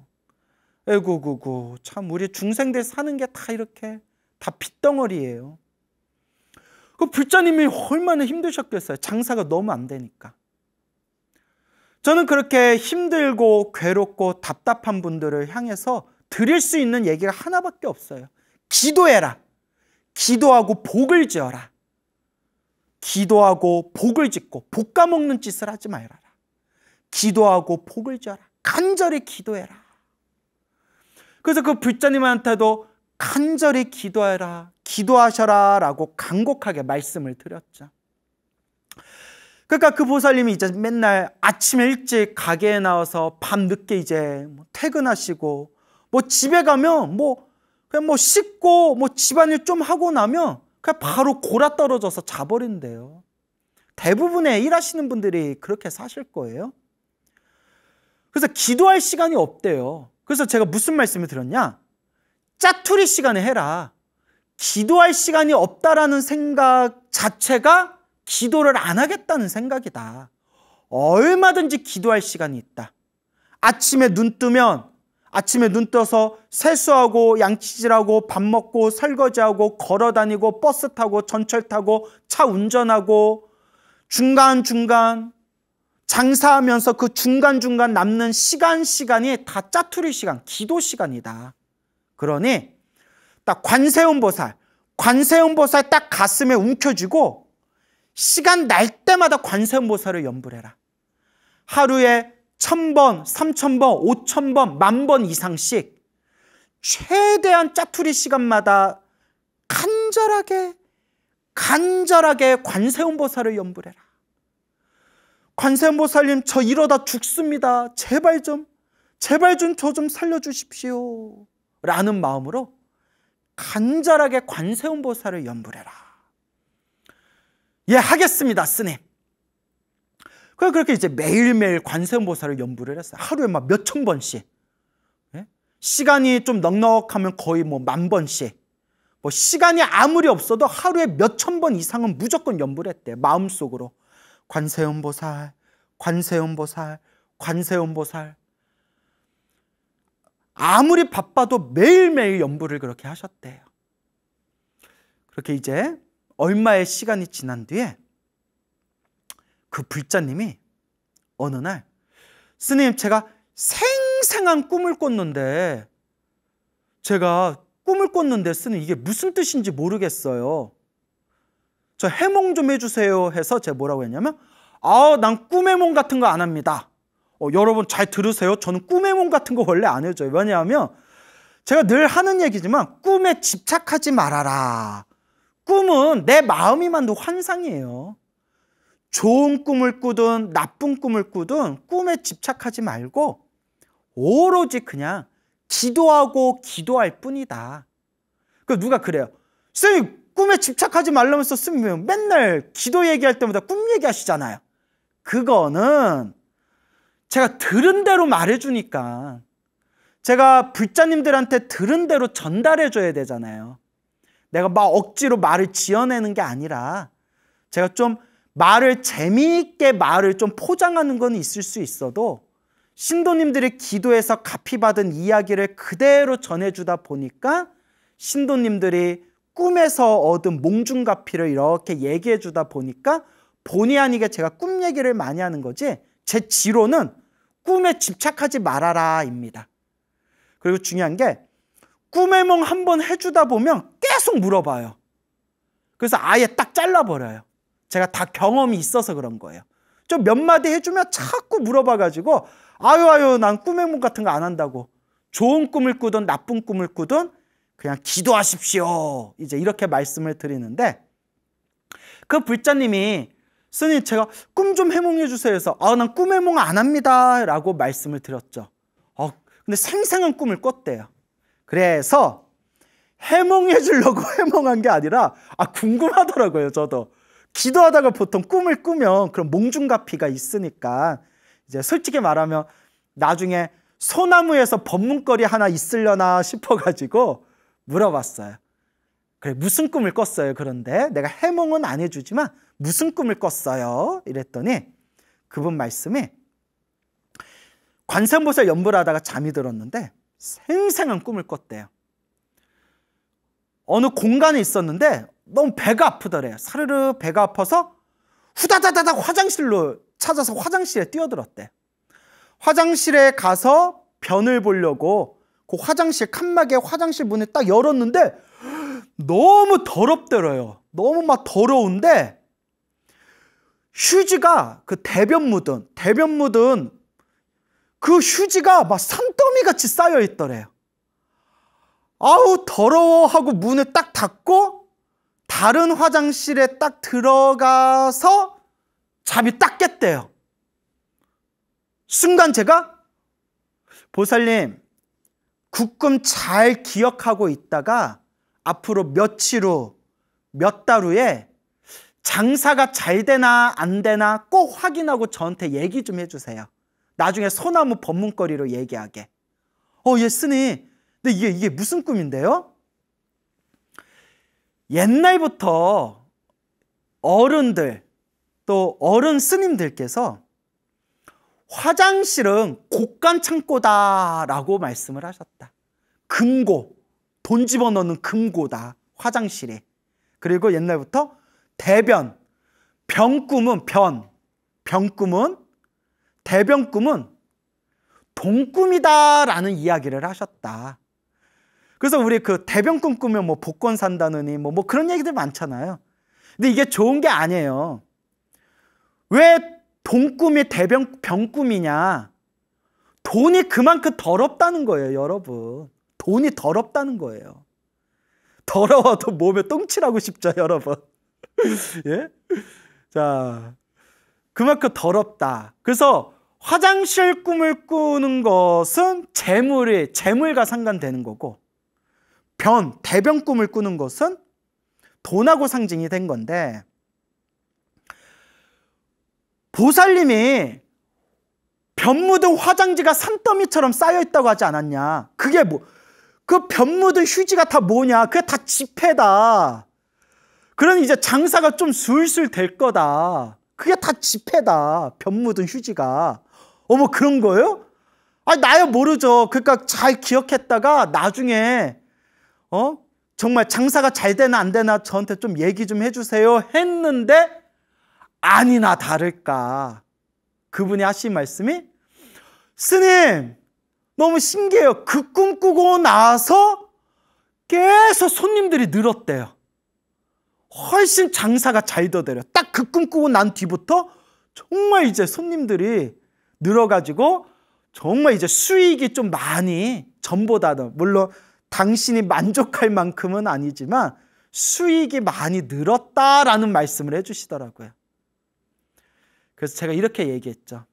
에구구구, 참 우리 중생들 사는 게 다 이렇게 다 빚덩어리예요. 그 불자님이 얼마나 힘드셨겠어요. 장사가 너무 안 되니까. 저는 그렇게 힘들고 괴롭고 답답한 분들을 향해서 드릴 수 있는 얘기가 하나밖에 없어요. 기도해라. 기도하고 복을 지어라. 기도하고 복을 짓고 볶아먹는 짓을 하지 말아라. 기도하고 복을 지어라. 간절히 기도해라. 그래서 그 불자님한테도 간절히 기도해라, 기도하셔라 라고 간곡하게 말씀을 드렸죠. 그러니까 그 보살님이 이제 맨날 아침에 일찍 가게에 나와서 밤 늦게 이제 퇴근하시고, 뭐 집에 가면 그냥 씻고 집안일 좀 하고 나면 그냥 바로 골아 떨어져서 자버린대요. 대부분의 일하시는 분들이 그렇게 사실 거예요. 그래서 기도할 시간이 없대요. 그래서 제가 무슨 말씀을 드렸냐? 짜투리 시간에 해라. 기도할 시간이 없다라는 생각 자체가 기도를 안 하겠다는 생각이다. 얼마든지 기도할 시간이 있다. 아침에 눈 떠서 세수하고 양치질하고 밥 먹고 설거지하고 걸어다니고 버스 타고 전철 타고 차 운전하고 중간중간 장사하면서 그 중간중간 남는 시간이 다 짜투리 시간, 기도 시간이다. 그러니 딱 관세음보살 딱 가슴에 움켜쥐고 시간 날 때마다 관세음보살을 연불해라. 하루에 1000번, 3000번, 5000번, 10,000번 이상씩 최대한 짜투리 시간마다 간절하게 관세음보살을 연불해라. 관세음보살님, 저 이러다 죽습니다. 제발 좀 저 좀 살려주십시오 라는 마음으로 간절하게 관세음보살을 연불해라. 예, 하겠습니다, 스님. 그렇게 이제 매일매일 관세음보살을 연부를 했어요. 하루에 막 몇천 번씩. 예? 시간이 좀 넉넉하면 거의 뭐 10,000번씩. 뭐 시간이 아무리 없어도 하루에 몇천 번 이상은 무조건 연부를 했대요. 마음속으로. 관세음보살, 관세음보살, 관세음보살. 아무리 바빠도 매일매일 연부를 그렇게 하셨대요. 그렇게 이제 얼마의 시간이 지난 뒤에 그 불자님이 어느 날, 스님, 제가 생생한 꿈을 꿨는데 스님, 이게 무슨 뜻인지 모르겠어요. 저 해몽 좀 해주세요 해서 제가 뭐라고 했냐면, 난 꿈의夢 같은 거 안 합니다. 여러분 잘 들으세요. 저는 꿈의夢 같은 거 원래 안 해줘요. 왜냐하면 제가 늘 하는 얘기지만 꿈에 집착하지 말아라. 꿈은 내 마음이 만든 환상이에요. 좋은 꿈을 꾸든 나쁜 꿈을 꾸든 꿈에 집착하지 말고 오로지 그냥 기도하고 기도할 뿐이다. 누가 그래요. 선생님, 꿈에 집착하지 말라면서 쓰면 맨날 기도 얘기할 때마다 꿈 얘기하시잖아요. 그거는 제가 들은 대로 말해주니까, 제가 불자님들한테 들은 대로 전달해줘야 되잖아요. 내가 막 억지로 말을 지어내는 게 아니라 제가 좀 말을 재미있게 말을 좀 포장하는 건 있을 수 있어도 신도님들이 기도해서 갚이받은 이야기를 그대로 전해주다 보니까 신도님들이 꿈에서 얻은 몽중가피를 이렇게 얘기해주다 보니까 본의 아니게 제가 꿈 얘기를 많이 하는 거지, 제 지로는 꿈에 집착하지 말아라 입니다. 그리고 중요한 게 꿈의 몽 한번 해주다 보면 계속 물어봐요. 그래서 아예 딱 잘라버려요. 제가 다 경험이 있어서 그런 거예요. 좀 몇 마디 해주면 자꾸 물어봐가지고 아유 난 꿈의 몽 같은 거 안 한다고. 좋은 꿈을 꾸든 나쁜 꿈을 꾸든 그냥 기도하십시오. 이제 이렇게 말씀을 드리는데, 그 불자님이 스님, 제가 꿈 좀 해몽해 주세요 해서 난 꿈 해몽 안 합니다 라고 말씀을 드렸죠. 근데 생생한 꿈을 꿨대요. 그래서 해몽해 주려고 해몽한 게 아니라 궁금하더라고요. 저도 기도하다가 보통 꿈을 꾸면 그런 몽중가피가 있으니까 이제 솔직히 말하면 나중에 소나무에서 법문거리 하나 있으려나 싶어가지고 물어봤어요. 그래, 무슨 꿈을 꿨어요? 그런데 내가 해몽은 안 해주지만 무슨 꿈을 꿨어요? 이랬더니 그분 말씀이, 관세음보살 연부를 하다가 잠이 들었는데 생생한 꿈을 꿨대요. 어느 공간에 있었는데 너무 배가 아프더래요. 사르르 배가 아파서 후다다다닥 화장실로 찾아서 화장실에 뛰어들었대. 화장실에 가서 변을 보려고 그 화장실 칸막이에 화장실 문을 딱 열었는데 너무 더럽더래요. 너무 막 더러운데 휴지가, 그 대변 묻은 그 휴지가 막 산더미 같이 쌓여 있더래요. 아우 더러워 하고 문을 딱 닫고 다른 화장실에 딱 들어가서 잠이 딱 깼대요. 순간 제가, 보살님, 그 꿈 잘 기억하고 있다가 앞으로 며칠 후, 몇 달 후에 장사가 잘 되나 안 되나 꼭 확인하고 저한테 얘기 좀 해주세요. 나중에 소나무 법문거리로 얘기하게. 예, 스님. 근데 이게 무슨 꿈인데요? 옛날부터 어른들, 또 어른 스님들께서 화장실은 곳간 창고다라고 말씀을 하셨다. 금고, 돈 집어넣는 금고다, 화장실이. 그리고 옛날부터 대변, 병꿈은 대변꿈은 동꿈이다라는 이야기를 하셨다. 그래서 우리 그 대변꿈 꾸면 뭐 복권 산다느니 뭐 그런 얘기들 많잖아요. 근데 이게 좋은 게 아니에요. 왜 동꿈이 병꿈이냐? 돈이 그만큼 더럽다는 거예요, 여러분. 돈이 더럽다는 거예요. 더러워도 몸에 똥칠하고 싶죠, 여러분. 예? 자, 그만큼 더럽다. 그래서 화장실 꿈을 꾸는 것은 재물과 상관되는 거고, 대변 꿈을 꾸는 것은 돈하고 상징이 된 건데, 보살님이 변 묻은 화장지가 산더미처럼 쌓여있다고 하지 않았냐? 그게 뭐, 그 변 묻은 휴지가 다 뭐냐? 그게 다 지폐다. 그러니 이제 장사가 좀 술술 될 거다. 그게 다 지폐다. 변 묻은 휴지가. 어머, 그런 거예요? 아니, 나야 모르죠. 그러니까 잘 기억했다가 나중에 정말 장사가 잘 되나 안 되나 저한테 좀 얘기 좀 해주세요 했는데, 아니나 다를까 그분이 하신 말씀이, 스님 너무 신기해요. 그 꿈 꾸고 나서 계속 손님들이 늘었대요. 훨씬 장사가 잘 되더래요. 딱 그 꿈 꾸고 난 뒤부터 정말 이제 손님들이 늘어가지고 정말 이제 수익이 좀 많이, 전보다는 물론 당신이 만족할 만큼은 아니지만 수익이 많이 늘었다라는 말씀을 해주시더라고요. 그래서 제가 이렇게 얘기했죠.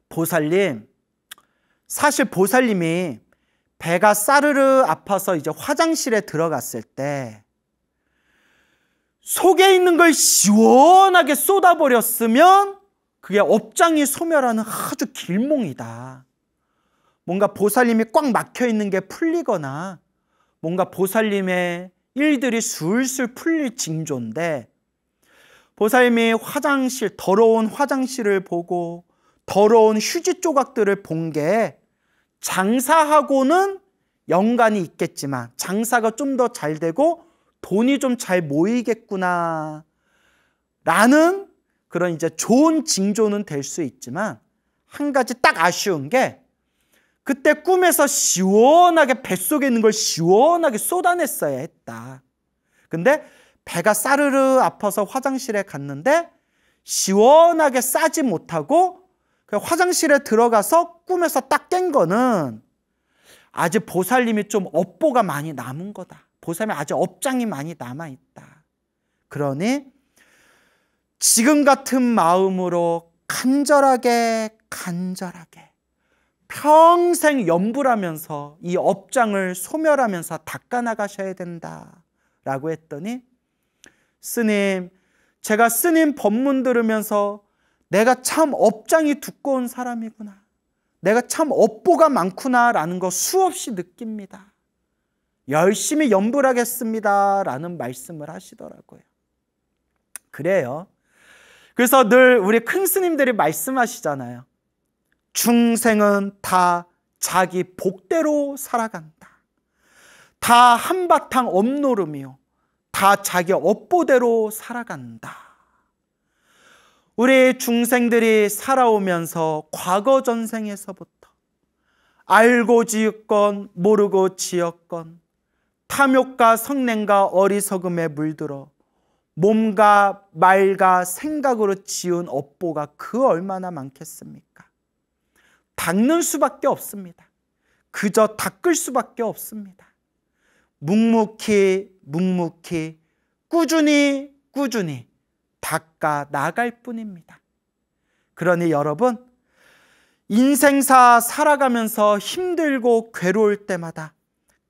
보살님, 사실 보살님이 배가 싸르르 아파서 이제 화장실에 들어갔을 때 속에 있는 걸 시원하게 쏟아버렸으면 그게 업장이 소멸하는 아주 길몽이다. 뭔가 보살님이 꽉 막혀있는 게 풀리거나 뭔가 보살님의 일들이 술술 풀릴 징조인데, 보살님이 화장실, 더러운 화장실을 보고 더러운 휴지 조각들을 본 게 장사하고는 연관이 있겠지만, 장사가 좀 더 잘 되고 돈이 좀 잘 모이겠구나 라는 그런 이제 좋은 징조는 될 수 있지만, 한 가지 딱 아쉬운 게 그때 꿈에서 시원하게 뱃속에 있는 걸 시원하게 쏟아냈어야 했다. 근데 배가 싸르르 아파서 화장실에 갔는데 시원하게 싸지 못하고 화장실에 들어가서 꿈에서 딱 깬 거는 아직 보살님이 좀 업보가 많이 남은 거다. 보살님이 아직 업장이 많이 남아있다. 그러니 지금 같은 마음으로 간절하게 평생 염불하면서 이 업장을 소멸하면서 닦아나가셔야 된다라고 했더니, 스님, 제가 스님 법문 들으면서 내가 참 업장이 두꺼운 사람이구나, 내가 참 업보가 많구나라는 거 수없이 느낍니다. 열심히 염불하겠습니다 라는 말씀을 하시더라고요. 그래요. 그래서 늘 우리 큰 스님들이 말씀하시잖아요. 중생은 다 자기 복대로 살아간다. 다 한바탕 업노름이요, 다 자기 업보대로 살아간다. 우리 중생들이 살아오면서 과거 전생에서부터 알고 지었건 모르고 지었건 탐욕과 성냄과 어리석음에 물들어 몸과 말과 생각으로 지은 업보가 그 얼마나 많겠습니까? 닦는 수밖에 없습니다. 그저 닦을 수밖에 없습니다. 묵묵히 꾸준히 닦아 나갈 뿐입니다. 그러니 여러분, 인생사 살아가면서 힘들고 괴로울 때마다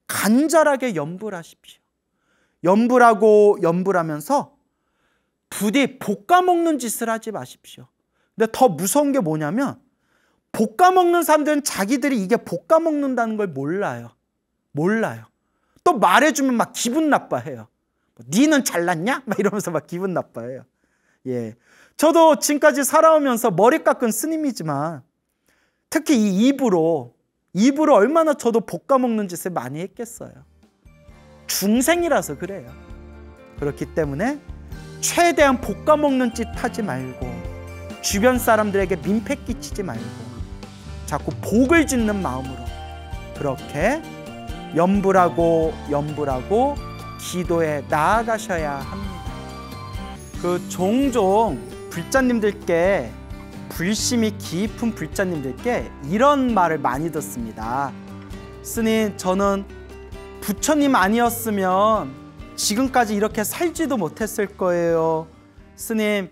간절하게 염불하십시오. 염불하면서 부디 볶아먹는 짓을 하지 마십시오. 근데 더 무서운 게 뭐냐면, 볶아먹는 사람들은 자기들이 이게 볶아먹는다는 걸 몰라요. 또 말해주면 막 기분 나빠해요. 니는 잘났냐? 막 이러면서 막 기분 나빠해요. 예, 저도 지금까지 살아오면서 머리 깎은 스님이지만 특히 이 입으로 얼마나 저도 볶아먹는 짓을 많이 했겠어요. 중생이라서 그래요. 그렇기 때문에 최대한 볶아먹는 짓 하지 말고, 주변 사람들에게 민폐 끼치지 말고 자꾸 복을 짓는 마음으로 그렇게 염불하고 기도에 나아가셔야 합니다. 종종 불자님들께, 불심이 깊은 불자님들께 이런 말을 많이 듣습니다. 스님, 저는 부처님 아니었으면 지금까지 이렇게 살지도 못했을 거예요. 스님,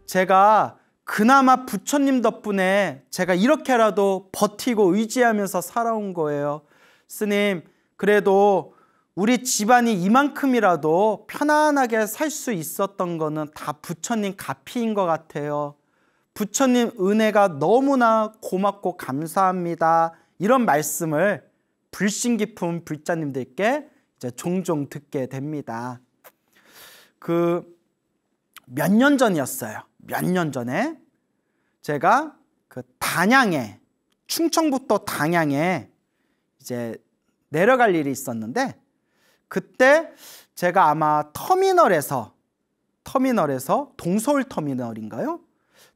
제가 그나마 부처님 덕분에 제가 이렇게라도 버티고 의지하면서 살아온 거예요. 스님, 그래도 우리 집안이 이만큼이라도 편안하게 살 수 있었던 거는 다 부처님 가피인 것 같아요. 부처님 은혜가 너무나 고맙고 감사합니다. 이런 말씀을 불신 깊은 불자님들께 이제 종종 듣게 됩니다. 몇 년 전이었어요. 몇 년 전에 제가 단양에, 충청북도 단양에 이제 내려갈 일이 있었는데, 그때 제가 아마 터미널에서 동서울 터미널인가요?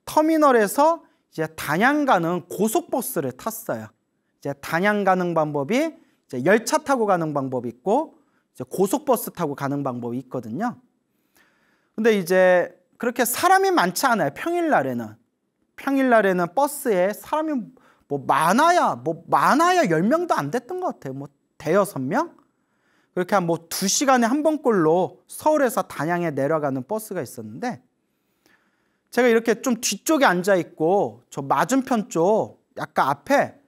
터미널에서 이제 단양 가는 고속버스를 탔어요. 이제 단양 가는 방법이 이제 열차 타고 가는 방법이 있고 이제 고속버스 타고 가는 방법이 있거든요. 근데 이제 그렇게 사람이 많지 않아요. 평일날에는 버스에 사람이 많아야 10명도 안 됐던 것 같아요. 대여섯 명? 그렇게 한 2시간에 한 번꼴로 서울에서 단양에 내려가는 버스가 있었는데, 제가 이렇게 좀 뒤쪽에 앉아 있고 저 맞은편 쪽 약간 앞에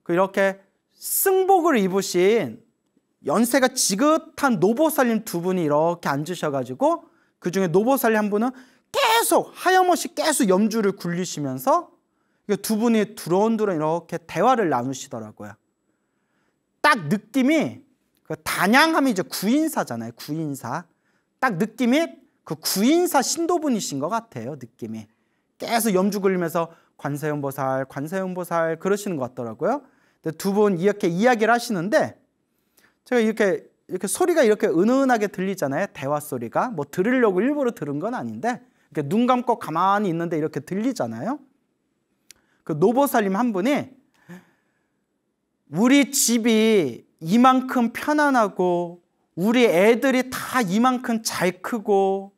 이렇게 승복을 입으신 연세가 지긋한 노보살님 두 분이 이렇게 앉으셔가지고, 그 중에 노보살님 한 분은 계속 하염없이 계속 염주를 굴리시면서 두 분이 두런두런 이렇게 대화를 나누시더라고요. 딱 느낌이 단양하면 이제 구인사잖아요. 구인사. 딱 느낌이 구인사 신도분이신 것 같아요. 느낌이. 계속 염주 굴리면서 관세음보살 그러시는 것 같더라고요. 두 분 이렇게 이야기를 하시는데, 제가 이렇게 소리가 이렇게 은은하게 들리잖아요. 대화 소리가. 들으려고 일부러 들은 건 아닌데, 이렇게 눈 감고 가만히 있는데 이렇게 들리잖아요. 노보살님 한 분이 우리 집이 이만큼 편안하고 우리 애들이 다 이만큼 잘 크고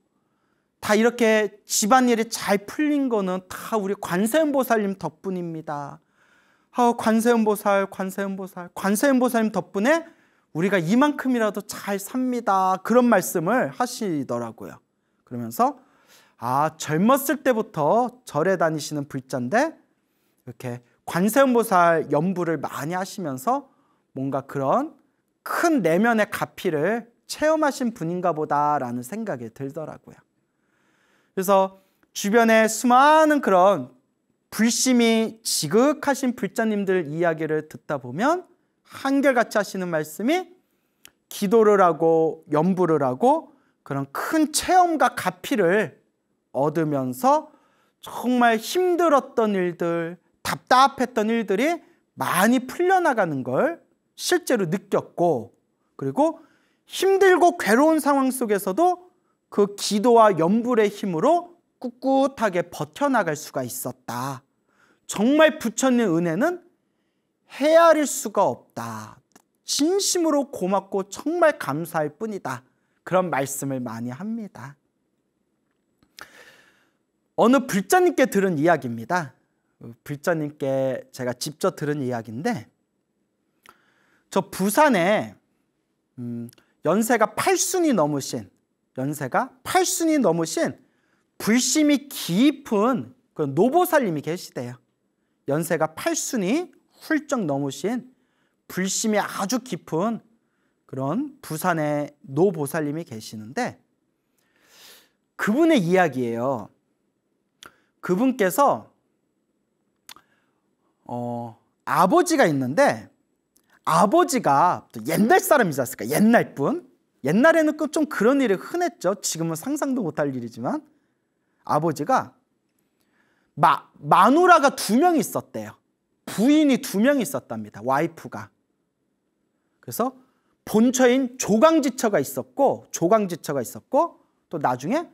다 이렇게 집안일이 잘 풀린 거는 다 우리 관세음보살님 덕분입니다. 관세음보살님 덕분에 우리가 이만큼이라도 잘 삽니다. 그런 말씀을 하시더라고요. 그러면서 젊었을 때부터 절에 다니시는 불자인데 이렇게 관세음보살 연부를 많이 하시면서 뭔가 그런 큰 내면의 가피를 체험하신 분인가 보다라는 생각이 들더라고요. 그래서 주변에 수많은 그런 불심이 지극하신 불자님들 이야기를 듣다 보면 한결같이 하시는 말씀이 기도를 하고 연부를 하고 그런 큰 체험과 가피를 얻으면서 정말 힘들었던 일들, 답답했던 일들이 많이 풀려나가는 걸 실제로 느꼈고, 그리고 힘들고 괴로운 상황 속에서도 그 기도와 연불의 힘으로 꿋꿋하게 버텨나갈 수가 있었다. 정말 부처님 은혜는 헤아릴 수가 없다. 진심으로 고맙고 정말 감사할 뿐이다. 그런 말씀을 많이 합니다. 어느 불자님께 들은 이야기입니다. 불자님께 제가 직접 들은 이야기인데, 저 부산에 연세가 8순이 넘으신 불심이 깊은 그 노보살님이 계시대요. 연세가 8순이 훌쩍 넘으신 불심이 아주 깊은 그런 부산의 노보살님이 계시는데, 그분의 이야기예요. 그분께서 아버지가 있는데, 아버지가 또 옛날 사람이지 않습니까? 옛날 분. 옛날에는 좀 그런 일이 흔했죠. 지금은 상상도 못할 일이지만, 아버지가 마누라가 2명이 있었대요. 부인이 2명이 있었답니다. 와이프가. 그래서 본처인 조강지처가 있었고 또 나중에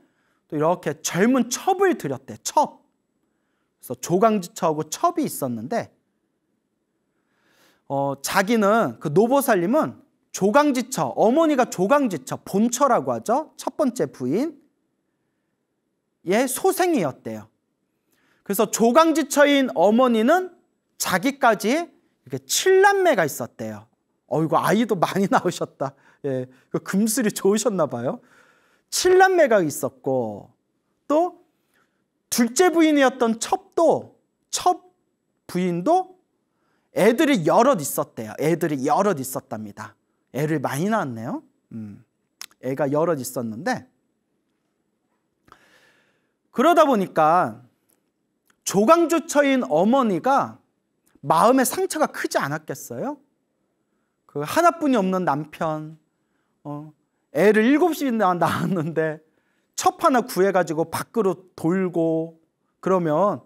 또 이렇게 젊은 첩을 들였대. 첩. 그래서 조강지처하고 첩이 있었는데, 자기는 그 노보살님은 조강지처, 어머니가 조강지처, 본처라고 하죠. 첫 번째 부인의 소생이었대요. 그래서 조강지처인 어머니는 자기까지 이렇게 7남매가 있었대요. 이거 아이도 많이 나오셨다. 예, 금슬이 좋으셨나 봐요. 7남매가 있었고, 또 둘째 부인이었던 첩 부인도 애들이 여럿 있었대요. 애들이 여럿 있었답니다. 애를 많이 낳았네요. 애가 여럿 있었는데, 그러다 보니까 조강주 처인 어머니가 마음의 상처가 크지 않았겠어요? 그 하나뿐이 없는 남편, 애를 7이나 낳았는데 첩 하나 구해가지고 밖으로 돌고 그러면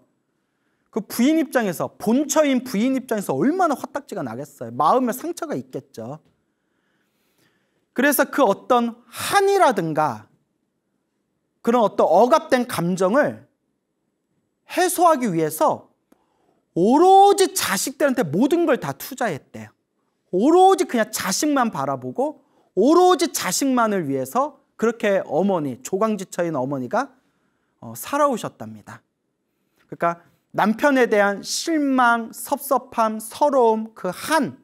그 부인 입장에서, 본처인 부인 입장에서 얼마나 화딱지가 나겠어요. 마음의 상처가 있겠죠. 그래서 그 어떤 한이라든가 그런 어떤 억압된 감정을 해소하기 위해서 오로지 자식들한테 모든 걸 다 투자했대요. 오로지 그냥 자식만 바라보고 오로지 자식만을 위해서 그렇게 어머니, 조강지처인 어머니가 살아오셨답니다. 그러니까 남편에 대한 실망, 섭섭함, 서러움, 그 한,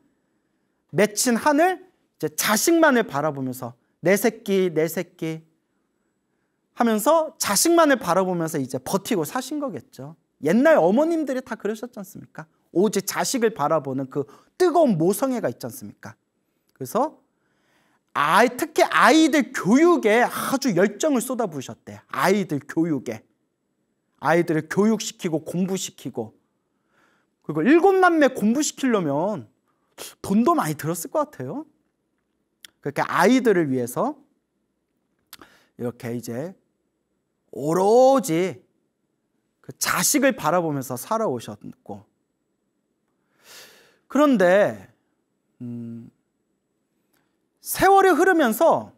맺힌 한을 이제 자식만을 바라보면서 내 새끼, 내 새끼 하면서 자식만을 바라보면서 이제 버티고 사신 거겠죠. 옛날 어머님들이 다 그러셨지 않습니까? 오직 자식을 바라보는 그 뜨거운 모성애가 있지 않습니까? 그래서 특히 아이들 교육에 아주 열정을 쏟아부으셨대요. 아이들 교육에. 아이들을 교육시키고 공부시키고. 그리고 7남매 공부시키려면 돈도 많이 들었을 것 같아요. 그렇게 아이들을 위해서 이렇게 이제 오로지 그 자식을 바라보면서 살아오셨고, 그런데 세월이 흐르면서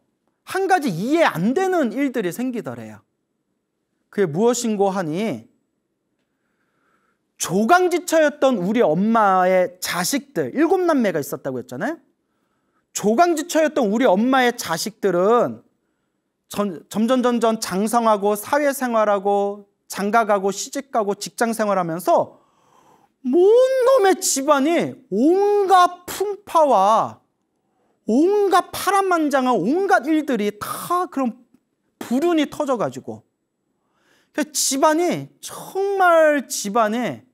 한 가지 이해 안 되는 일들이 생기더래요. 그게 무엇인고 하니, 조강지처였던 우리 엄마의 자식들, 7남매가 있었다고 했잖아요. 조강지처였던 우리 엄마의 자식들은 점점 장성하고 사회생활하고 장가가고 시집가고 직장생활하면서 뭔 놈의 집안이 온갖 풍파와 온갖 파란만장한 온갖 일들이 다 그런 불운이 터져가지고 집안이 정말 집안에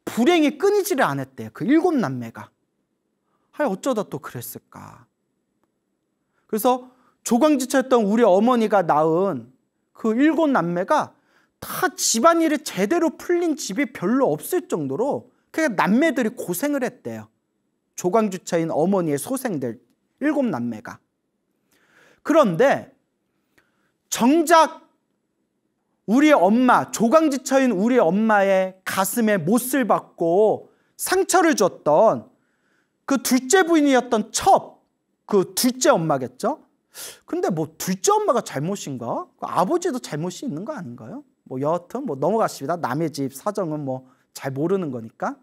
불행이 끊이지를 않았대요. 그 7남매가. 어쩌다 또 그랬을까. 그래서 조강지처였던 우리 어머니가 낳은 그 7남매가 다 집안일이 제대로 풀린 집이 별로 없을 정도로 그냥 남매들이 고생을 했대요. 조강주처인 어머니의 소생들 7남매가. 그런데 정작 우리 엄마, 조강지처인 우리 엄마의 가슴에 못을 박고 상처를 줬던 그 둘째 부인이었던 첩, 그 둘째 엄마겠죠? 근데 뭐 둘째 엄마가 잘못인가? 아버지도 잘못이 있는 거 아닌가요? 뭐 여하튼 뭐 넘어갔습니다. 남의 집 사정은 뭐 잘 모르는 거니까.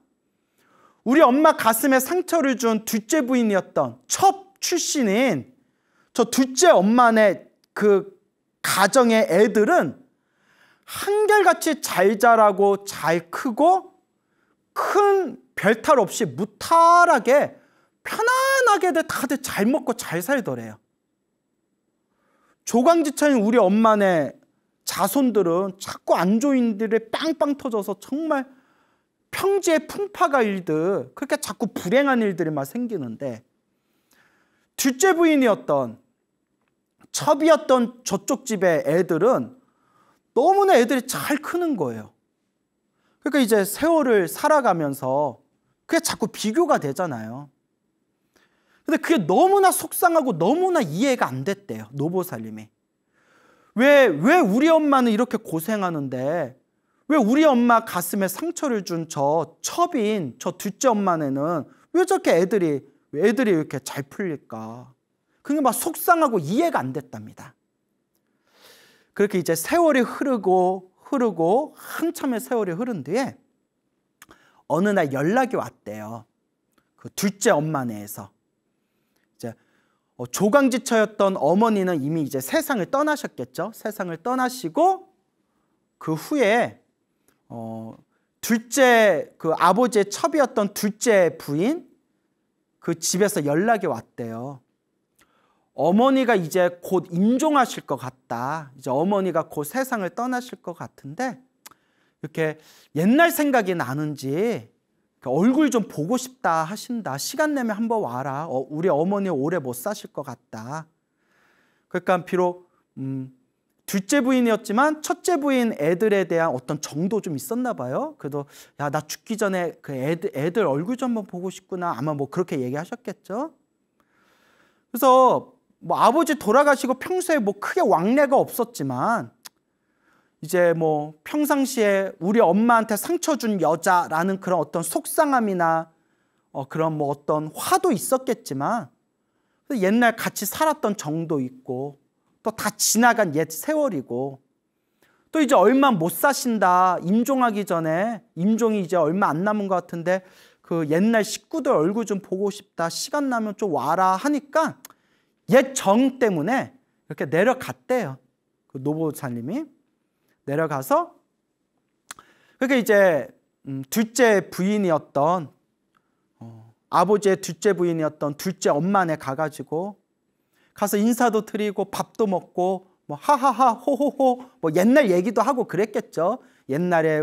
우리 엄마 가슴에 상처를 준 둘째 부인이었던 첩 출신인 저 둘째 엄마네 그 가정의 애들은 한결같이 잘 자라고 잘 크고 큰 별탈 없이 무탈하게 편안하게 다들 잘 먹고 잘 살더래요. 조강지처인 우리 엄마네 자손들은 자꾸 안 좋은 일에 빵빵 터져서 정말 평지의 풍파가 일들, 그렇게 자꾸 불행한 일들이 막 생기는데, 둘째 부인이었던 첩이었던 저쪽 집의 애들은 너무나 애들이 잘 크는 거예요. 그러니까 이제 세월을 살아가면서 그게 자꾸 비교가 되잖아요. 근데 그게 너무나 속상하고 너무나 이해가 안 됐대요. 노보살님이. 왜 우리 엄마는 이렇게 고생하는데 왜 우리 엄마 가슴에 상처를 준 저 첩인 저 둘째 엄마네는 왜 저렇게 애들이 이렇게 잘 풀릴까? 그게 막 속상하고 이해가 안 됐답니다. 그렇게 이제 세월이 흐르고 한참의 세월이 흐른 뒤에 어느 날 연락이 왔대요. 그 둘째 엄마네에서. 이제 조강지처였던 어머니는 이미 이제 세상을 떠나셨겠죠. 세상을 떠나시고 그 후에 둘째 그 아버지의 첩이었던 둘째 부인 그 집에서 연락이 왔대요. 어머니가 이제 곧 임종하실 것 같다. 이제 어머니가 곧 세상을 떠나실 것 같은데 이렇게 옛날 생각이 나는지 얼굴 좀 보고 싶다 하신다. 시간 내면 한번 와라. 우리 어머니 오래 못 사실 것 같다. 그러니까 비록 둘째 부인이었지만 첫째 부인 애들에 대한 어떤 정도 좀 있었나 봐요. 그래도 야, 나 죽기 전에 그 애들 얼굴 좀 한번 보고 싶구나. 아마 뭐 그렇게 얘기하셨겠죠. 그래서 뭐 아버지 돌아가시고 평소에 뭐 크게 왕래가 없었지만 이제 뭐 평상시에 우리 엄마한테 상처 준 여자라는 그런 어떤 속상함이나 그런 뭐 어떤 화도 있었겠지만 옛날 같이 살았던 정도 있고 또 다 지나간 옛 세월이고 또 이제 얼마 못 사신다. 임종하기 전에 임종이 이제 얼마 안 남은 것 같은데 그 옛날 식구들 얼굴 좀 보고 싶다. 시간 나면 좀 와라 하니까 옛 정 때문에 이렇게 내려갔대요. 그 노보살님이 내려가서 그렇게 이제 둘째 부인이었던 아버지의 둘째 부인이었던 둘째 엄마네 가가지고 가서 인사도 드리고 밥도 먹고 뭐 하하하 호호호 뭐 옛날 얘기도 하고 그랬겠죠. 옛날에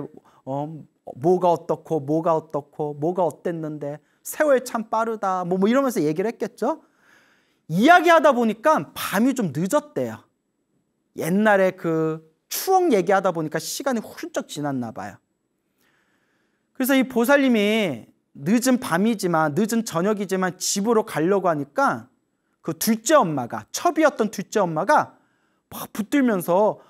뭐가 어떻고 뭐가 어떻고 뭐가 어땠는데 세월 참 빠르다 뭐 이러면서 얘기를 했겠죠. 이야기하다 보니까 밤이 좀 늦었대요. 옛날에 그 추억 얘기하다 보니까 시간이 훌쩍 지났나 봐요. 그래서 이 보살님이 늦은 밤이지만 늦은 저녁이지만 집으로 가려고 하니까 그 둘째 엄마가 첩이었던 둘째 엄마가 막 붙들면서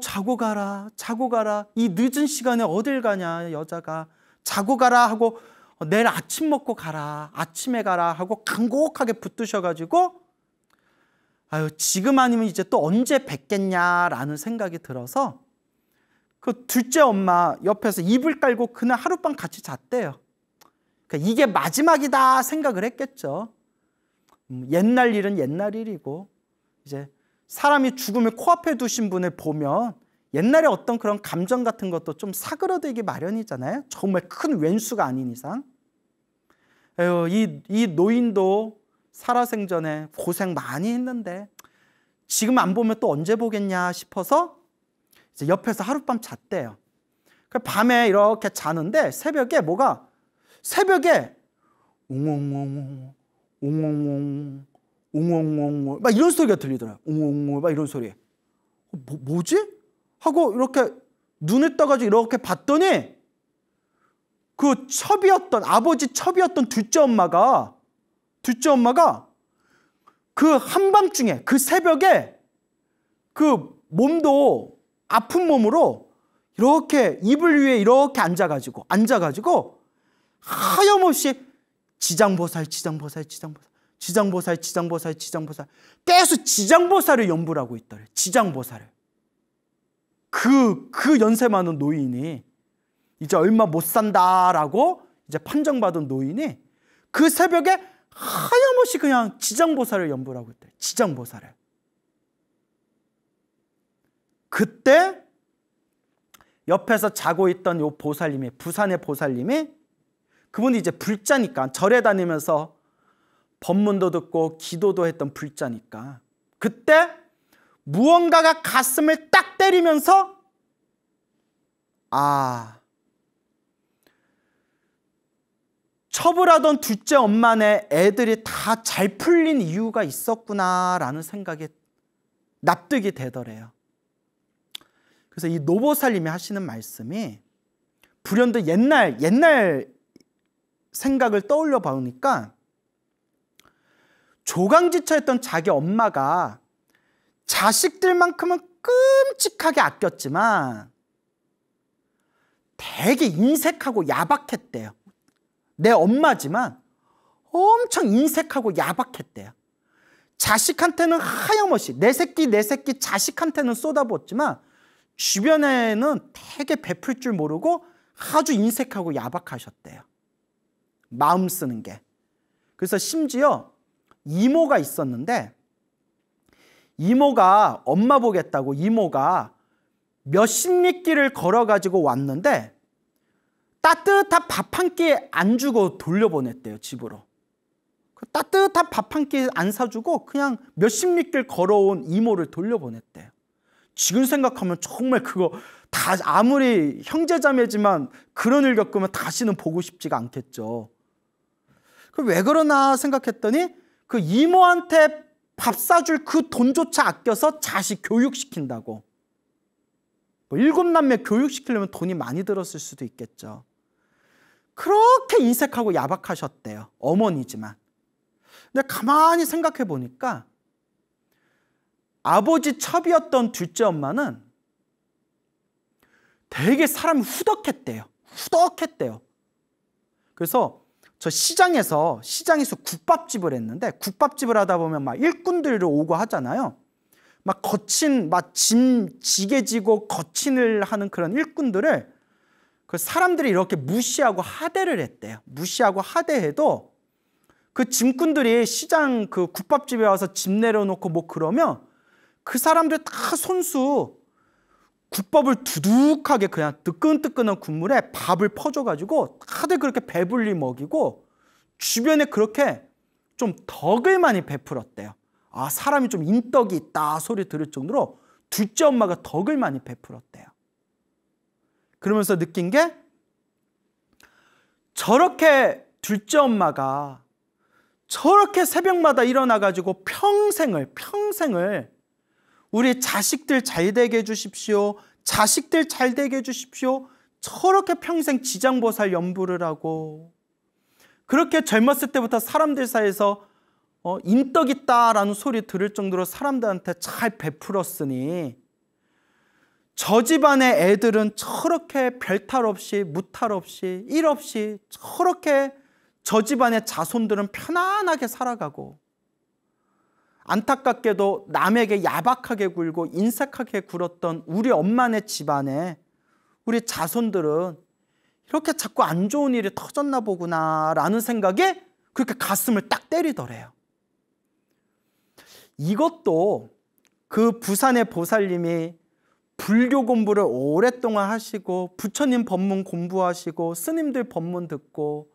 자고 가라 자고 가라 이 늦은 시간에 어딜 가냐 여자가 자고 가라 하고 내일 아침 먹고 가라 아침에 가라 하고 간곡하게 붙드셔가지고 아유 지금 아니면 이제 또 언제 뵙겠냐라는 생각이 들어서 그 둘째 엄마 옆에서 이불 깔고 그날 하룻밤 같이 잤대요. 그러니까 이게 마지막이다 생각을 했겠죠. 옛날 일은 옛날 일이고 이제 사람이 죽음을 코앞에 두신 분을 보면 옛날에 어떤 그런 감정 같은 것도 좀 사그러들기 마련이잖아요. 정말 큰 왼수가 아닌 이상. 에휴, 이 노인도 살아생전에 고생 많이 했는데 지금 안 보면 또 언제 보겠냐 싶어서 이제 옆에서 하룻밤 잤대요. 밤에 이렇게 자는데 새벽에 웅웅웅 웅웅웅 웅웅웅 막 이런 소리가 들리더라고요. 웅웅웅 막 이런 소리. 뭐지? 하고 이렇게 눈을 떠가지고 이렇게 봤더니 그 첩이었던 아버지 첩이었던 둘째 엄마가 그 한밤중에 그 새벽에 그 몸도 아픈 몸으로 이렇게 이불 위에 이렇게 앉아가지고 하염없이 지장보살 계속 지장보살을 연불 하고 있더래. 지장보살을. 그 연세 많은 노인이 이제 얼마 못 산다라고 이제 판정받은 노인이 그 새벽에 하염없이 그냥 지장보살을 연불하고 있대. 지장보살을. 그때 옆에서 자고 있던 요 보살님이 부산의 보살님이 그분이 이제 불자니까 절에 다니면서 법문도 듣고 기도도 했던 불자니까 그때 무언가가 가슴을 딱 때리면서 첩을하던 둘째 엄마네 애들이 다 잘 풀린 이유가 있었구나라는 생각이 납득이 되더래요. 그래서 이 노보살님이 하시는 말씀이 불현듯 옛날 생각을 떠올려 보니까 조강지처였던 자기 엄마가 자식들만큼은 끔찍하게 아꼈지만 되게 인색하고 야박했대요. 내 엄마지만 엄청 인색하고 야박했대요. 자식한테는 하염없이 내 새끼 자식한테는 쏟아부었지만 주변에는 되게 베풀 줄 모르고 아주 인색하고 야박하셨대요. 마음 쓰는 게. 그래서 심지어 이모가 있었는데 이모가 엄마 보겠다고 이모가 몇십 리길을 걸어가지고 왔는데 따뜻한 밥 한 끼 안 주고 돌려보냈대요. 집으로. 그 따뜻한 밥 한 끼 안 사주고 그냥 몇십 리길 걸어온 이모를 돌려보냈대요. 지금 생각하면 정말 그거 다 아무리 형제자매지만 그런 일 겪으면 다시는 보고 싶지가 않겠죠. 왜 그러나 생각했더니 그 이모한테 밥 사줄 그 돈조차 아껴서 자식 교육시킨다고. 뭐 7남매 교육시키려면 돈이 많이 들었을 수도 있겠죠. 그렇게 인색하고 야박하셨대요. 어머니지만. 근데 가만히 생각해 보니까 아버지 첩이었던 둘째 엄마는 되게 사람이 후덕했대요. 후덕했대요. 그래서 저 시장에서 국밥집을 했는데, 국밥집을 하다 보면 막 일꾼들이 오고 하잖아요. 막 지게 지고 거친을 하는 그런 일꾼들을 그 사람들이 이렇게 무시하고 하대를 했대요. 무시하고 하대해도 그 짐꾼들이 시장 그 국밥집에 와서 짐 내려놓고 뭐 그러면 그 사람들 다 손수 국밥을 두둑하게 그냥 뜨끈뜨끈한 국물에 밥을 퍼줘가지고 다들 그렇게 배불리 먹이고 주변에 그렇게 좀 덕을 많이 베풀었대요. 아, 사람이 좀 인덕이 있다 소리 들을 정도로 둘째 엄마가 덕을 많이 베풀었대요. 그러면서 느낀 게 저렇게 둘째 엄마가 저렇게 새벽마다 일어나가지고 평생을 우리 자식들 잘 되게 해주십시오. 자식들 잘 되게 해주십시오. 저렇게 평생 지장보살 연부를 하고 그렇게 젊었을 때부터 사람들 사이에서 인덕 있다라는 소리 들을 정도로 사람들한테 잘 베풀었으니 저 집안의 애들은 저렇게 별탈 없이 무탈 없이 일 없이 저렇게 저 집안의 자손들은 편안하게 살아가고 안타깝게도 남에게 야박하게 굴고 인색하게 굴었던 우리 엄마네 집안에 우리 자손들은 이렇게 자꾸 안 좋은 일이 터졌나 보구나 라는 생각에 그렇게 가슴을 딱 때리더래요. 이것도 그 부산의 보살님이 불교 공부를 오랫동안 하시고 부처님 법문 공부하시고 스님들 법문 듣고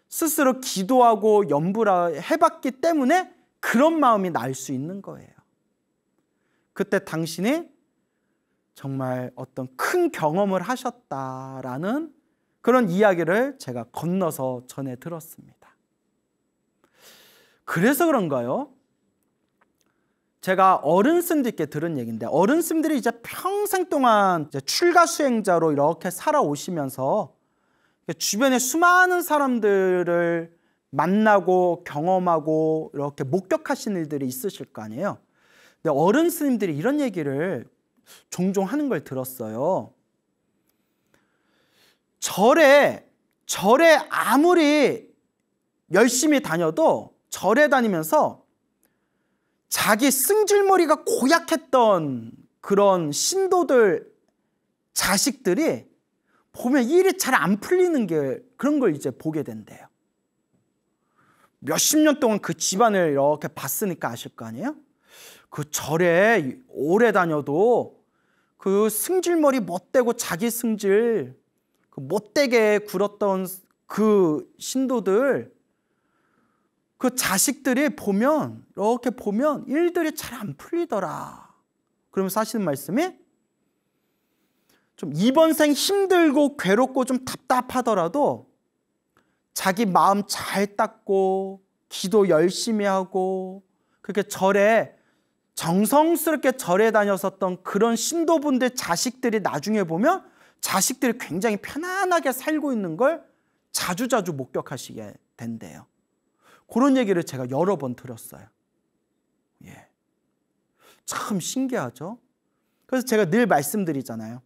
스스로 기도하고 연부를 해봤기 때문에 그런 마음이 날 수 있는 거예요. 그때 당신이 정말 어떤 큰 경험을 하셨다라는 그런 이야기를 제가 건너서 전해 들었습니다. 그래서 그런가요? 제가 어른 스님들께 들은 얘기인데, 어른 스님들이 이제 평생 동안 이제 출가 수행자로 이렇게 살아오시면서 주변에 수많은 사람들을 만나고 경험하고 이렇게 목격하신 일들이 있으실 거 아니에요. 근데 어른 스님들이 이런 얘기를 종종 하는 걸 들었어요. 절에 아무리 열심히 다녀도 절에 다니면서 자기 승질머리가 고약했던 그런 신도들 자식들이 보면 일이 잘 안 풀리는 게 그런 걸 이제 보게 된대요. 몇십 년 동안 그 집안을 이렇게 봤으니까 아실 거 아니에요? 그 절에 오래 다녀도 그 승질머리 못되고 자기 승질 그 못되게 굴었던 그 신도들 그 자식들이 보면 이렇게 보면 일들이 잘 안 풀리더라. 그러면서 하시는 말씀이 좀 이번 생 힘들고 괴롭고 좀 답답하더라도 자기 마음 잘 닦고 기도 열심히 하고 그렇게 절에 정성스럽게 절에 다녔었던 그런 신도분들 자식들이 나중에 보면 자식들이 굉장히 편안하게 살고 있는 걸 자주자주 목격하시게 된대요. 그런 얘기를 제가 여러 번 들었어요. 예. 참 신기하죠? 그래서 제가 늘 말씀드리잖아요.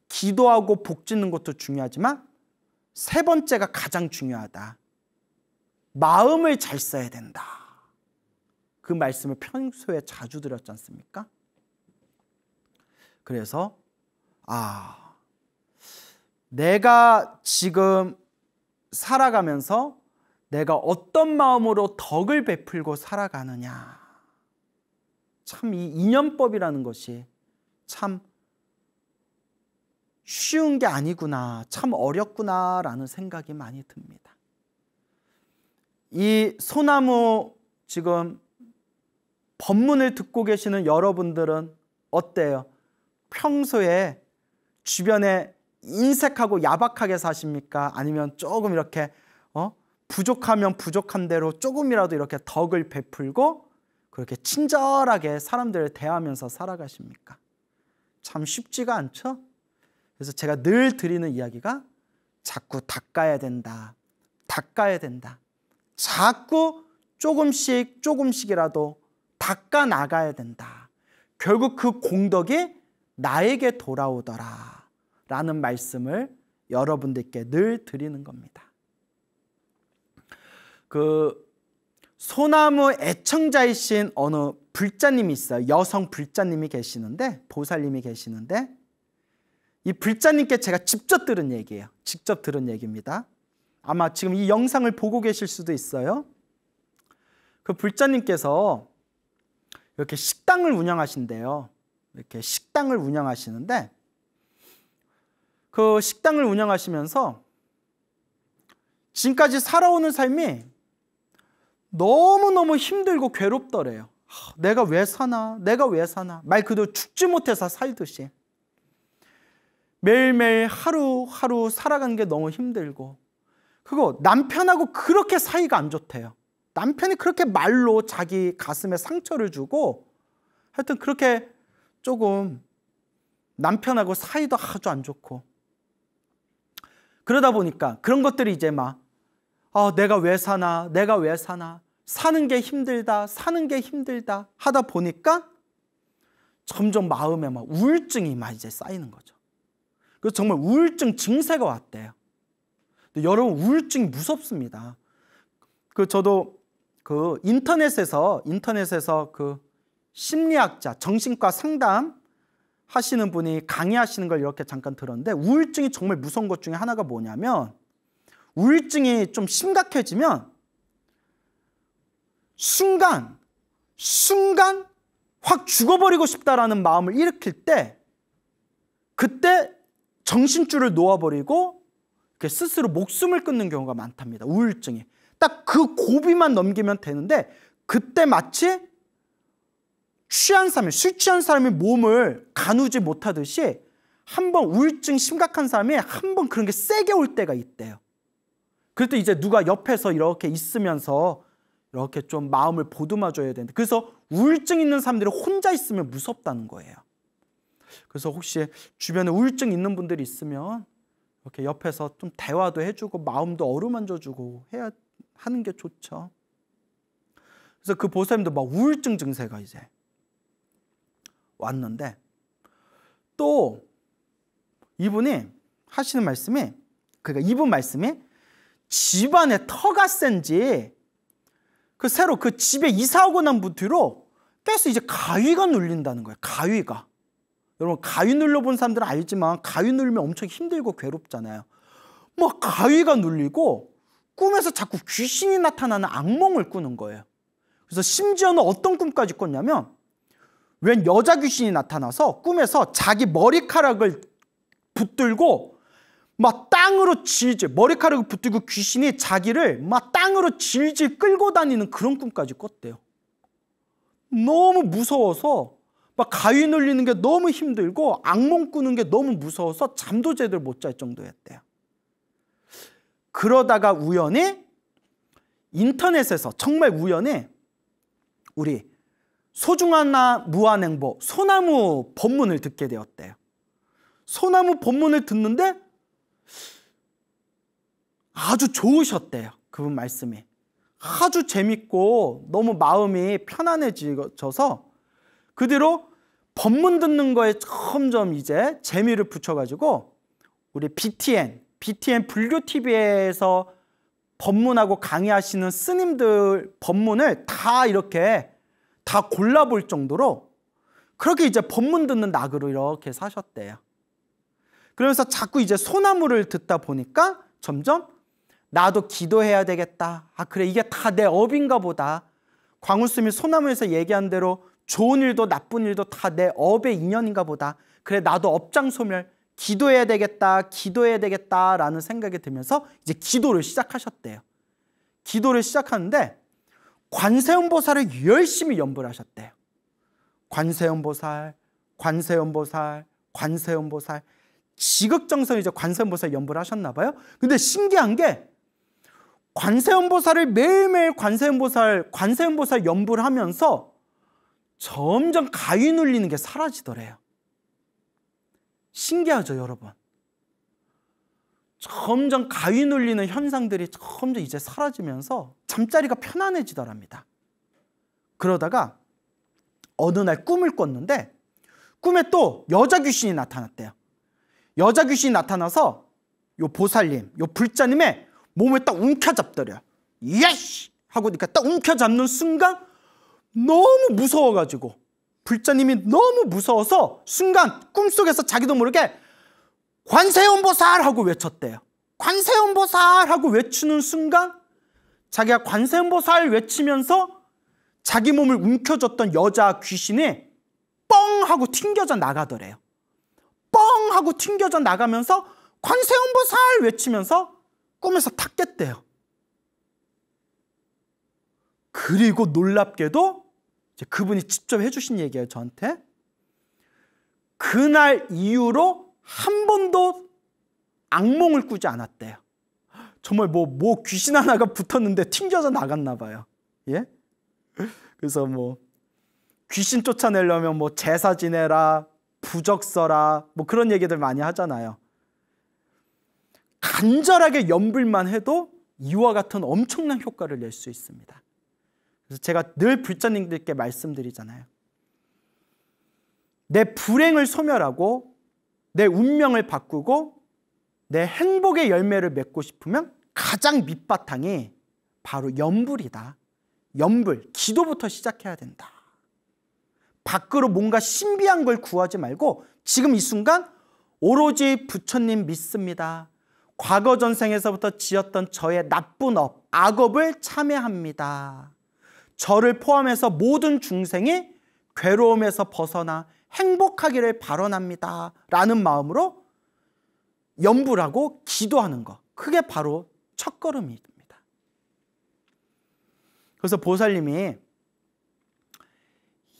기도하고 복 짓는 것도 중요하지만 세 번째가 가장 중요하다. 마음을 잘 써야 된다. 그 말씀을 평소에 자주 드렸지 않습니까? 그래서 내가 지금 살아가면서 내가 어떤 마음으로 덕을 베풀고 살아가느냐. 참 이 인연법이라는 것이 참 쉬운 게 아니구나, 참 어렵구나라는 생각이 많이 듭니다. 이 소나무 지금 법문을 듣고 계시는 여러분들은 어때요? 평소에 주변에 인색하고 야박하게 사십니까? 아니면 조금 이렇게 부족하면 부족한 대로 조금이라도 이렇게 덕을 베풀고 그렇게 친절하게 사람들을 대하면서 살아가십니까? 참 쉽지가 않죠? 그래서 제가 늘 드리는 이야기가 자꾸 닦아야 된다. 닦아야 된다. 자꾸 조금씩이라도 닦아 나가야 된다. 결국 그 공덕이 나에게 돌아오더라 라는 말씀을 여러분들께 늘 드리는 겁니다. 그 소나무 애청자이신 어느 불자님이 있어요. 여성 불자님이 계시는데, 보살님이 계시는데, 이 불자님께 제가 직접 들은 얘기예요. 직접 들은 얘기입니다. 아마 지금 이 영상을 보고 계실 수도 있어요. 그 불자님께서 이렇게 식당을 운영하신대요. 이렇게 식당을 운영하시는데, 그 식당을 운영하시면서 지금까지 살아오는 삶이 너무너무 힘들고 괴롭더래요. 내가 왜 사나? 내가 왜 사나? 말 그대로 죽지 못해서 살듯이. 매일매일 하루하루 살아가는 게 너무 힘들고, 그리고 남편하고 그렇게 사이가 안 좋대요. 남편이 그렇게 말로 자기 가슴에 상처를 주고, 하여튼 그렇게 조금 남편하고 사이도 아주 안 좋고, 그러다 보니까 그런 것들이 이제 막 내가 왜 사나? 내가 왜 사나? 사는 게 힘들다. 사는 게 힘들다 하다 보니까 점점 마음에 막 우울증이 막 이제 쌓이는 거죠. 그래서 정말 우울증 증세가 왔대요. 근데 여러분, 우울증이 무섭습니다. 저도 그 인터넷에서 그 심리학자, 정신과 상담 하시는 분이 강의하시는 걸 이렇게 잠깐 들었는데, 우울증이 정말 무서운 것 중에 하나가 뭐냐면, 우울증이 좀 심각해지면 순간 확 죽어버리고 싶다라는 마음을 일으킬 때, 그때 정신줄을 놓아버리고 스스로 목숨을 끊는 경우가 많답니다. 우울증이 딱 그 고비만 넘기면 되는데, 그때 마치 술 취한 사람이 몸을 가누지 못하듯이 한번 우울증 심각한 사람이 한번 그런 게 세게 올 때가 있대요. 그럴 때 이제 누가 옆에서 이렇게 있으면서 이렇게 좀 마음을 보듬어줘야 되는데, 그래서 우울증 있는 사람들이 혼자 있으면 무섭다는 거예요. 그래서 혹시 주변에 우울증 있는 분들이 있으면 이렇게 옆에서 좀 대화도 해주고 마음도 어루만져주고 해야 하는 게 좋죠. 그래서 그 보살님도 막 우울증 증세가 이제 왔는데, 또 이분이 하시는 말씀이, 그러니까 이분 말씀이 집안에 터가 센지 새로 그 집에 이사하고 난 뒤로 계속 이제 가위가 눌린다는 거예요. 가위가. 여러분, 가위 눌려본 사람들은 알지만 가위 눌리면 엄청 힘들고 괴롭잖아요. 막 가위가 눌리고 꿈에서 자꾸 귀신이 나타나는 악몽을 꾸는 거예요. 그래서 심지어는 어떤 꿈까지 꿨냐면, 웬 여자 귀신이 나타나서 꿈에서 자기 머리카락을 붙들고 막 땅으로 질질, 머리카락을 붙들고 귀신이 자기를 막 땅으로 질질 끌고 다니는 그런 꿈까지 꿨대요. 너무 무서워서 막 가위 눌리는 게 너무 힘들고 악몽 꾸는 게 너무 무서워서 잠도 제대로 못 잘 정도였대요. 그러다가 우연히 인터넷에서 정말 우연히 우리 소중하나 무한행보 소나무 법문을 듣게 되었대요. 소나무 법문을 듣는데 아주 좋으셨대요. 그분 말씀이 아주 재밌고 너무 마음이 편안해져서 그 뒤로 법문 듣는 거에 점점 이제 재미를 붙여가지고 우리 BTN 불교TV에서 법문하고 강의하시는 스님들 법문을 다 이렇게 다 골라볼 정도로 그렇게 이제 법문 듣는 낙으로 이렇게 사셨대요. 그러면서 자꾸 이제 소나무를 듣다 보니까 점점 나도 기도해야 되겠다. 아, 그래, 이게 다 내 업인가 보다. 광우스님이 소나무에서 얘기한 대로 좋은 일도 나쁜 일도 다 내 업의 인연인가 보다. 그래, 나도 업장소멸 기도해야 되겠다 라는 생각이 들면서 이제 기도를 시작하셨대요. 기도를 시작하는데 관세음보살을 열심히 연불하셨대요. 관세음보살, 관세음보살, 지극정성 이제 관세음보살 연부를 하셨나 봐요. 근데 신기한 게 관세음보살을 매일매일 관세음보살 연부를 하면서 점점 가위 눌리는 게 사라지더래요. 신기하죠, 여러분? 점점 가위 눌리는 현상들이 점점 이제 사라지면서 잠자리가 편안해지더랍니다. 그러다가 어느 날 꿈을 꿨는데 꿈에 또 여자 귀신이 나타났대요. 여자 귀신이 나타나서 요 보살님, 요 불자님의 몸을 딱 움켜잡더래요. 예시! 하고 그러니까 딱 움켜잡는 순간 너무 무서워가지고 불자님이 너무 무서워서 순간 꿈속에서 자기도 모르게 관세음보살 하고 외쳤대요. 관세음보살 하고 외치는 순간 자기가 관세음보살 외치면서 자기 몸을 움켜줬던 여자 귀신이 뻥 하고 튕겨져 나가더래요. 뻥 하고 튕겨져 나가면서 관세음보살 외치면서 꿈에서 탁 깼대요. 그리고 놀랍게도 이제 그분이 직접 해주신 얘기예요, 저한테. 그날 이후로 한 번도 악몽을 꾸지 않았대요. 정말 뭐 귀신 하나가 붙었는데 튕겨져 나갔나 봐요. 예? 그래서 뭐 귀신 쫓아내려면 뭐 제사 지내라, 부적 써라, 뭐 그런 얘기들 많이 하잖아요. 간절하게 연불만 해도 이와 같은 엄청난 효과를 낼 수 있습니다. 그래서 제가 늘 불자님들께 말씀드리잖아요. 내 불행을 소멸하고 내 운명을 바꾸고 내 행복의 열매를 맺고 싶으면 가장 밑바탕이 바로 연불이다. 연불, 기도부터 시작해야 된다. 밖으로 뭔가 신비한 걸 구하지 말고 지금 이 순간 오로지 부처님 믿습니다. 과거 전생에서부터 지었던 저의 나쁜 업, 악업을 참회합니다. 저를 포함해서 모든 중생이 괴로움에서 벗어나 행복하기를 바라옵니다. 라는 마음으로 연불하고 기도하는 것. 그게 바로 첫걸음입니다. 그래서 보살님이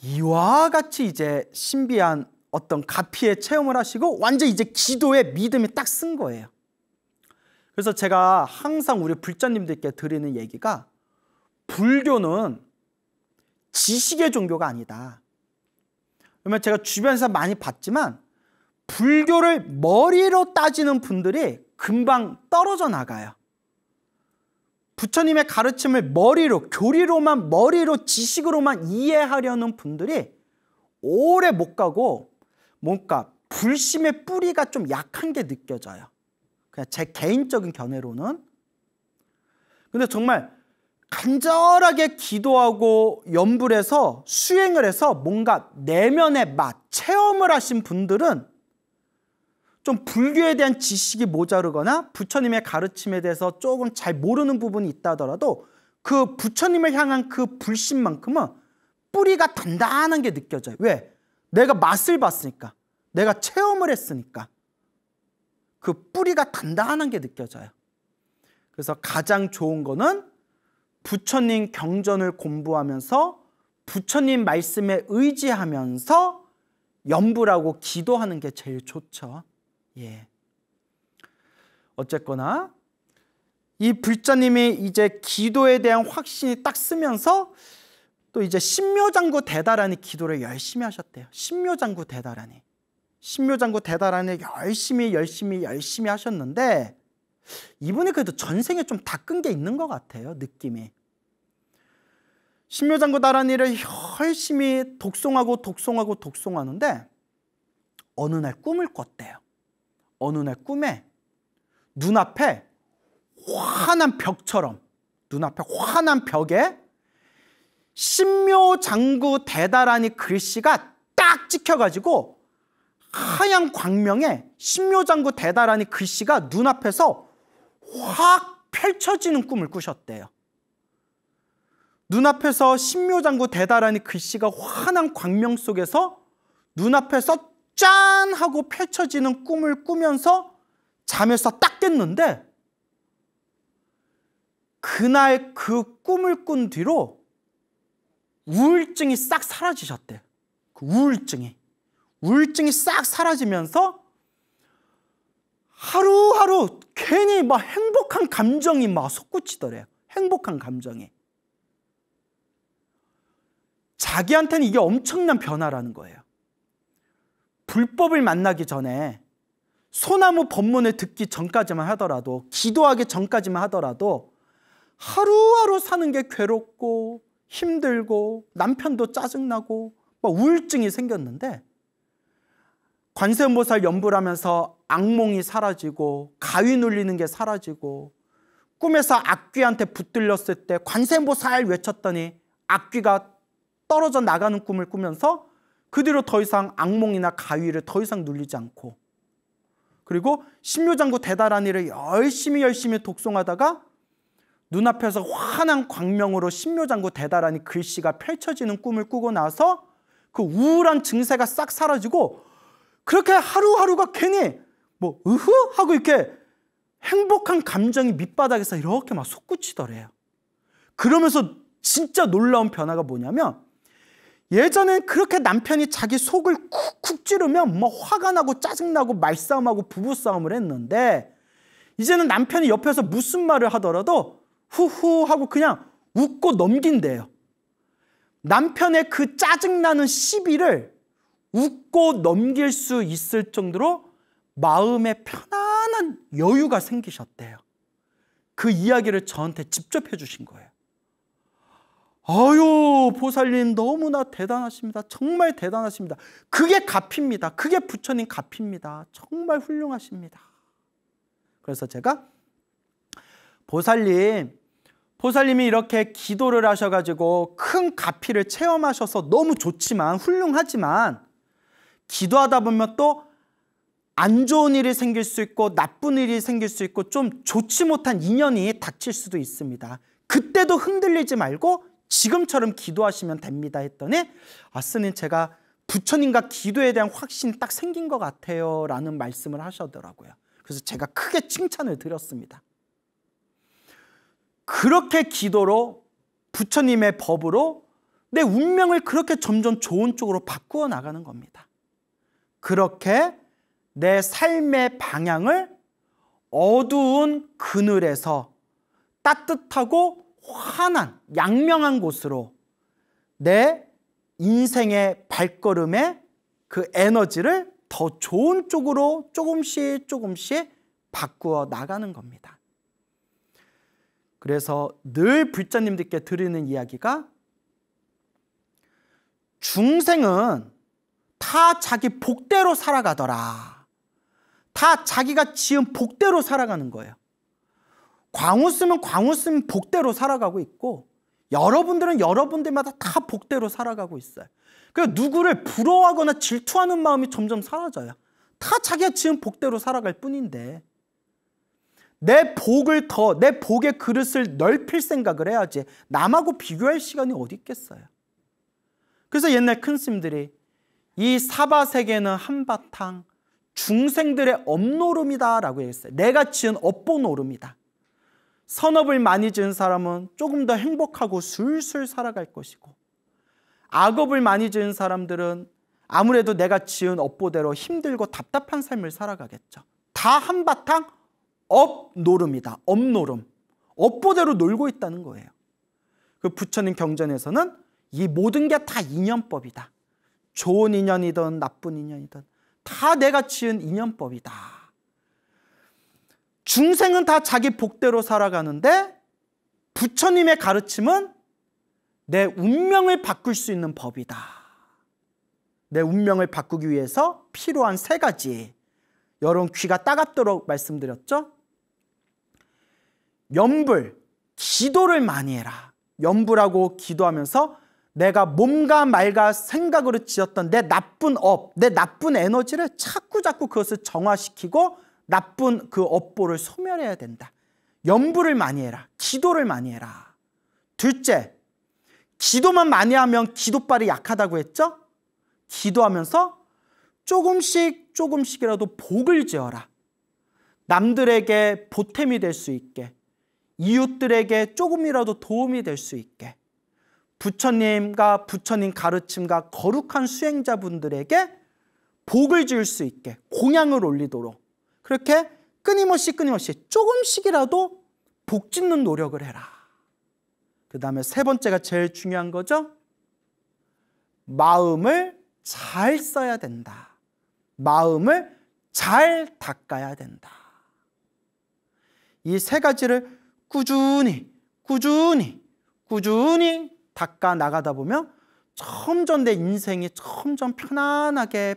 이와 같이 이제 신비한 어떤 가피의 체험을 하시고 완전 이제 기도에 믿음이 딱 쓴 거예요. 그래서 제가 항상 우리 불자님들께 드리는 얘기가 불교는 지식의 종교가 아니다. 그러면 제가 주변에서 많이 봤지만 불교를 머리로 따지는 분들이 금방 떨어져 나가요. 부처님의 가르침을 머리로, 교리로만, 머리로, 지식으로만 이해하려는 분들이 오래 못 가고 뭔가 불심의 뿌리가 좀 약한 게 느껴져요. 그냥 제 개인적인 견해로는. 근데 정말 간절하게 기도하고 연불해서 수행을 해서 뭔가 내면의 맛, 체험을 하신 분들은 좀 불교에 대한 지식이 모자르거나 부처님의 가르침에 대해서 조금 잘 모르는 부분이 있다 하더라도 그 부처님을 향한 그 불신만큼은 뿌리가 단단한 게 느껴져요. 왜? 내가 맛을 봤으니까. 내가 체험을 했으니까. 그 뿌리가 단단한 게 느껴져요. 그래서 가장 좋은 거는 부처님 경전을 공부하면서 부처님 말씀에 의지하면서 연불하고 기도하는 게 제일 좋죠. 예. 어쨌거나 이 불자님이 이제 기도에 대한 확신이 딱 쓰면서 또 이제 신묘장구 대다라니 기도를 열심히 하셨대요. 신묘장구 대다라니. 신묘장구 대다라니 열심히 하셨는데 이분이 그래도 전생에 좀 닦은 게 있는 것 같아요. 느낌이. 신묘장구 다라니를 열심히 독송하는데 어느 날 꿈을 꿨대요. 어느 날 꿈에 눈앞에 환한 벽처럼, 눈앞에 환한 벽에 신묘장구 대다라니 글씨가 딱 찍혀가지고 하얀 광명에 신묘장구 대다라니 글씨가 눈앞에서 확 펼쳐지는 꿈을 꾸셨대요. 눈앞에서 신묘장구 대다라니 글씨가 환한 광명 속에서 눈앞에서 짠 하고 펼쳐지는 꿈을 꾸면서 잠에서 딱 깼는데 그날 그 꿈을 꾼 뒤로 우울증이 싹 사라지셨대요. 그 우울증이. 우울증이 싹 사라지면서 하루하루 괜히 막 행복한 감정이 막 솟구치더래요. 행복한 감정이. 자기한테는 이게 엄청난 변화라는 거예요. 불법을 만나기 전에 소나무 법문을 듣기 전까지만 하더라도, 기도하기 전까지만 하더라도 하루하루 사는 게 괴롭고 힘들고 남편도 짜증나고 막 우울증이 생겼는데, 관세음보살 연불 하면서 악몽이 사라지고 가위 눌리는 게 사라지고, 꿈에서 악귀한테 붙들렸을 때 관세음보살 외쳤더니 악귀가 떨어져 나가는 꿈을 꾸면서 그 뒤로 더 이상 악몽이나 가위를 더 이상 눌리지 않고, 그리고 신묘장구 대다라니를 열심히 독송하다가 눈앞에서 환한 광명으로 신묘장구 대다라니 글씨가 펼쳐지는 꿈을 꾸고 나서 그 우울한 증세가 싹 사라지고, 그렇게 하루하루가 괜히 뭐 으흐 하고 이렇게 행복한 감정이 밑바닥에서 이렇게 막 솟구치더래요. 그러면서 진짜 놀라운 변화가 뭐냐면, 예전엔 그렇게 남편이 자기 속을 쿡쿡 찌르면 뭐 화가 나고 짜증나고 말싸움하고 부부싸움을 했는데, 이제는 남편이 옆에서 무슨 말을 하더라도 후후 하고 그냥 웃고 넘긴대요. 남편의 그 짜증나는 시비를 웃고 넘길 수 있을 정도로 마음에 편안한 여유가 생기셨대요. 그 이야기를 저한테 직접 해주신 거예요. 아유, 보살님 너무나 대단하십니다. 정말 대단하십니다. 그게 값입니다. 그게 부처님 값입니다. 정말 훌륭하십니다. 그래서 제가 보살님이 이렇게 기도를 하셔가지고 큰 가피를 체험하셔서 너무 좋지만, 훌륭하지만, 기도하다 보면 또 안 좋은 일이 생길 수 있고 나쁜 일이 생길 수 있고 좀 좋지 못한 인연이 닥칠 수도 있습니다. 그때도 흔들리지 말고 지금처럼 기도하시면 됩니다 했더니, 스님 제가 부처님과 기도에 대한 확신이 딱 생긴 것 같아요 라는 말씀을 하시더라고요. 그래서 제가 크게 칭찬을 드렸습니다. 그렇게 기도로, 부처님의 법으로 내 운명을 그렇게 점점 좋은 쪽으로 바꾸어 나가는 겁니다. 그렇게 내 삶의 방향을 어두운 그늘에서 따뜻하고 환한 양명한 곳으로, 내 인생의 발걸음의 그 에너지를 더 좋은 쪽으로 조금씩 바꾸어 나가는 겁니다. 그래서 늘 불자님들께 드리는 이야기가, 중생은 다 자기 복대로 살아가더라. 다 자기가 지은 복대로 살아가는 거예요. 광우 쓰면 복대로 살아가고 있고, 여러분들은 여러분들마다 다 복대로 살아가고 있어요. 그래서 누구를 부러워하거나 질투하는 마음이 점점 사라져요. 다 자기가 지은 복대로 살아갈 뿐인데, 내 복의 그릇을 넓힐 생각을 해야지 남하고 비교할 시간이 어디 있겠어요. 그래서 옛날 큰 스님들이 이 사바세계는 한바탕 중생들의 업노름이다 라고 했어요. 내가 지은 업보노름이다. 선업을 많이 지은 사람은 조금 더 행복하고 술술 살아갈 것이고, 악업을 많이 지은 사람들은 아무래도 내가 지은 업보대로 힘들고 답답한 삶을 살아가겠죠. 다 한바탕 업노름이다. 업노름. 업보대로 놀고 있다는 거예요. 그 부처님 경전에서는 이 모든 게 다 인연법이다. 좋은 인연이든 나쁜 인연이든 다 내가 지은 인연법이다. 중생은 다 자기 복대로 살아가는데, 부처님의 가르침은 내 운명을 바꿀 수 있는 법이다. 내 운명을 바꾸기 위해서 필요한 3가지. 여러분 귀가 따갑도록 말씀드렸죠? 연불, 기도를 많이 해라. 연불하고 기도하면서 내가 몸과 말과 생각으로 지었던 내 나쁜 업, 내 나쁜 에너지를 자꾸 그것을 정화시키고 나쁜 그 업보를 소멸해야 된다. 연불을 많이 해라. 기도를 많이 해라. 둘째, 기도만 많이 하면 기도발이 약하다고 했죠? 기도하면서 조금씩이라도 복을 지어라. 남들에게 보탬이 될 수 있게, 이웃들에게 조금이라도 도움이 될 수 있게, 부처님과 부처님 가르침과 거룩한 수행자분들에게 복을 지을 수 있게 공양을 올리도록 그렇게 끊임없이 조금씩이라도 복 짓는 노력을 해라. 그 다음에 세 번째가 제일 중요한 거죠. 마음을 잘 써야 된다. 마음을 잘 닦아야 된다. 이 세 가지를 꾸준히 닦아 나가다 보면 점점 내 인생이 점점 편안하게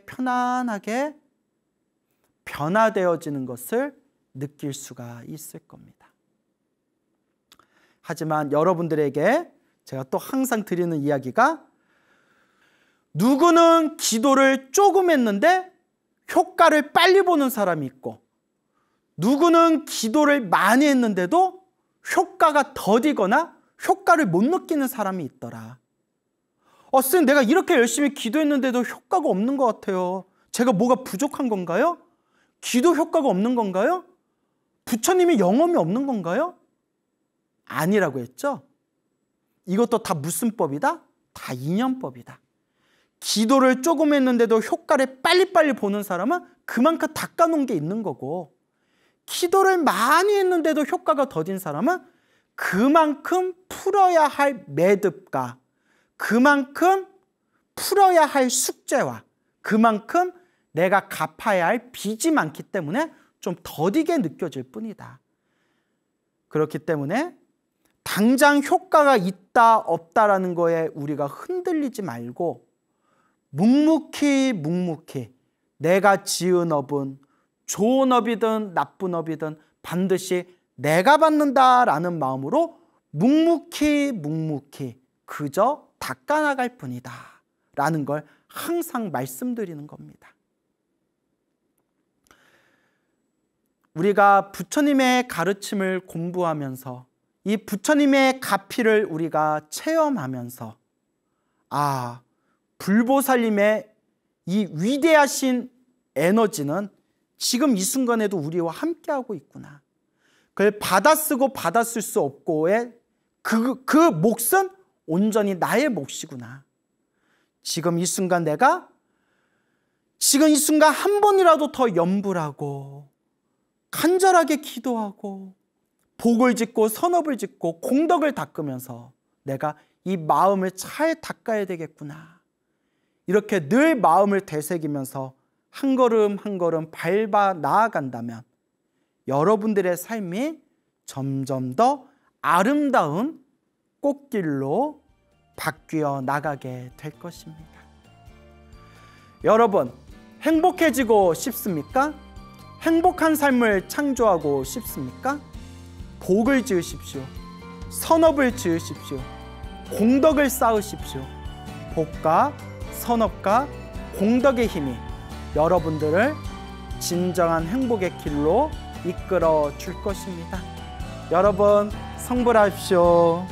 변화되어지는 것을 느낄 수가 있을 겁니다. 하지만 여러분들에게 제가 또 항상 드리는 이야기가 누구는 기도를 조금 했는데 효과를 빨리 보는 사람이 있고 누구는 기도를 많이 했는데도 효과가 더디거나 효과를 못 느끼는 사람이 있더라. 선생님, 내가 이렇게 열심히 기도했는데도 효과가 없는 것 같아요. 제가 뭐가 부족한 건가요? 기도 효과가 없는 건가요? 부처님이 영험이 없는 건가요? 아니라고 했죠? 이것도 다 무슨 법이다? 다 인연법이다. 기도를 조금 했는데도 효과를 빨리빨리 보는 사람은 그만큼 닦아놓은 게 있는 거고 기도를 많이 했는데도 효과가 더딘 사람은 그만큼 풀어야 할 매듭과 그만큼 풀어야 할 숙제와 그만큼 내가 갚아야 할 빚이 많기 때문에 좀 더디게 느껴질 뿐이다. 그렇기 때문에 당장 효과가 있다 없다라는 거에 우리가 흔들리지 말고 묵묵히 내가 지은 업은 좋은 업이든 나쁜 업이든 반드시 내가 받는다라는 마음으로 묵묵히 그저 닦아나갈 뿐이다 라는 걸 항상 말씀드리는 겁니다. 우리가 부처님의 가르침을 공부하면서 이 부처님의 가피를 우리가 체험하면서 불보살님의 이 위대하신 에너지는 지금 이 순간에도 우리와 함께하고 있구나. 그걸 받아쓰고 받아쓸 수 없고의 그 몫은 온전히 나의 몫이구나. 지금 이 순간 내가 지금 이 순간 한 번이라도 더 염불하고 간절하게 기도하고 복을 짓고 선업을 짓고 공덕을 닦으면서 내가 이 마음을 잘 닦아야 되겠구나. 이렇게 늘 마음을 되새기면서 한 걸음 한 걸음 밟아 나아간다면 여러분들의 삶이 점점 더 아름다운 꽃길로 바뀌어 나가게 될 것입니다. 여러분, 행복해지고 싶습니까? 행복한 삶을 창조하고 싶습니까? 복을 지으십시오. 선업을 지으십시오. 공덕을 쌓으십시오. 복과 선업과 공덕의 힘이 여러분들을 진정한 행복의 길로 이끌어 줄 것입니다. 여러분, 성불하십시오.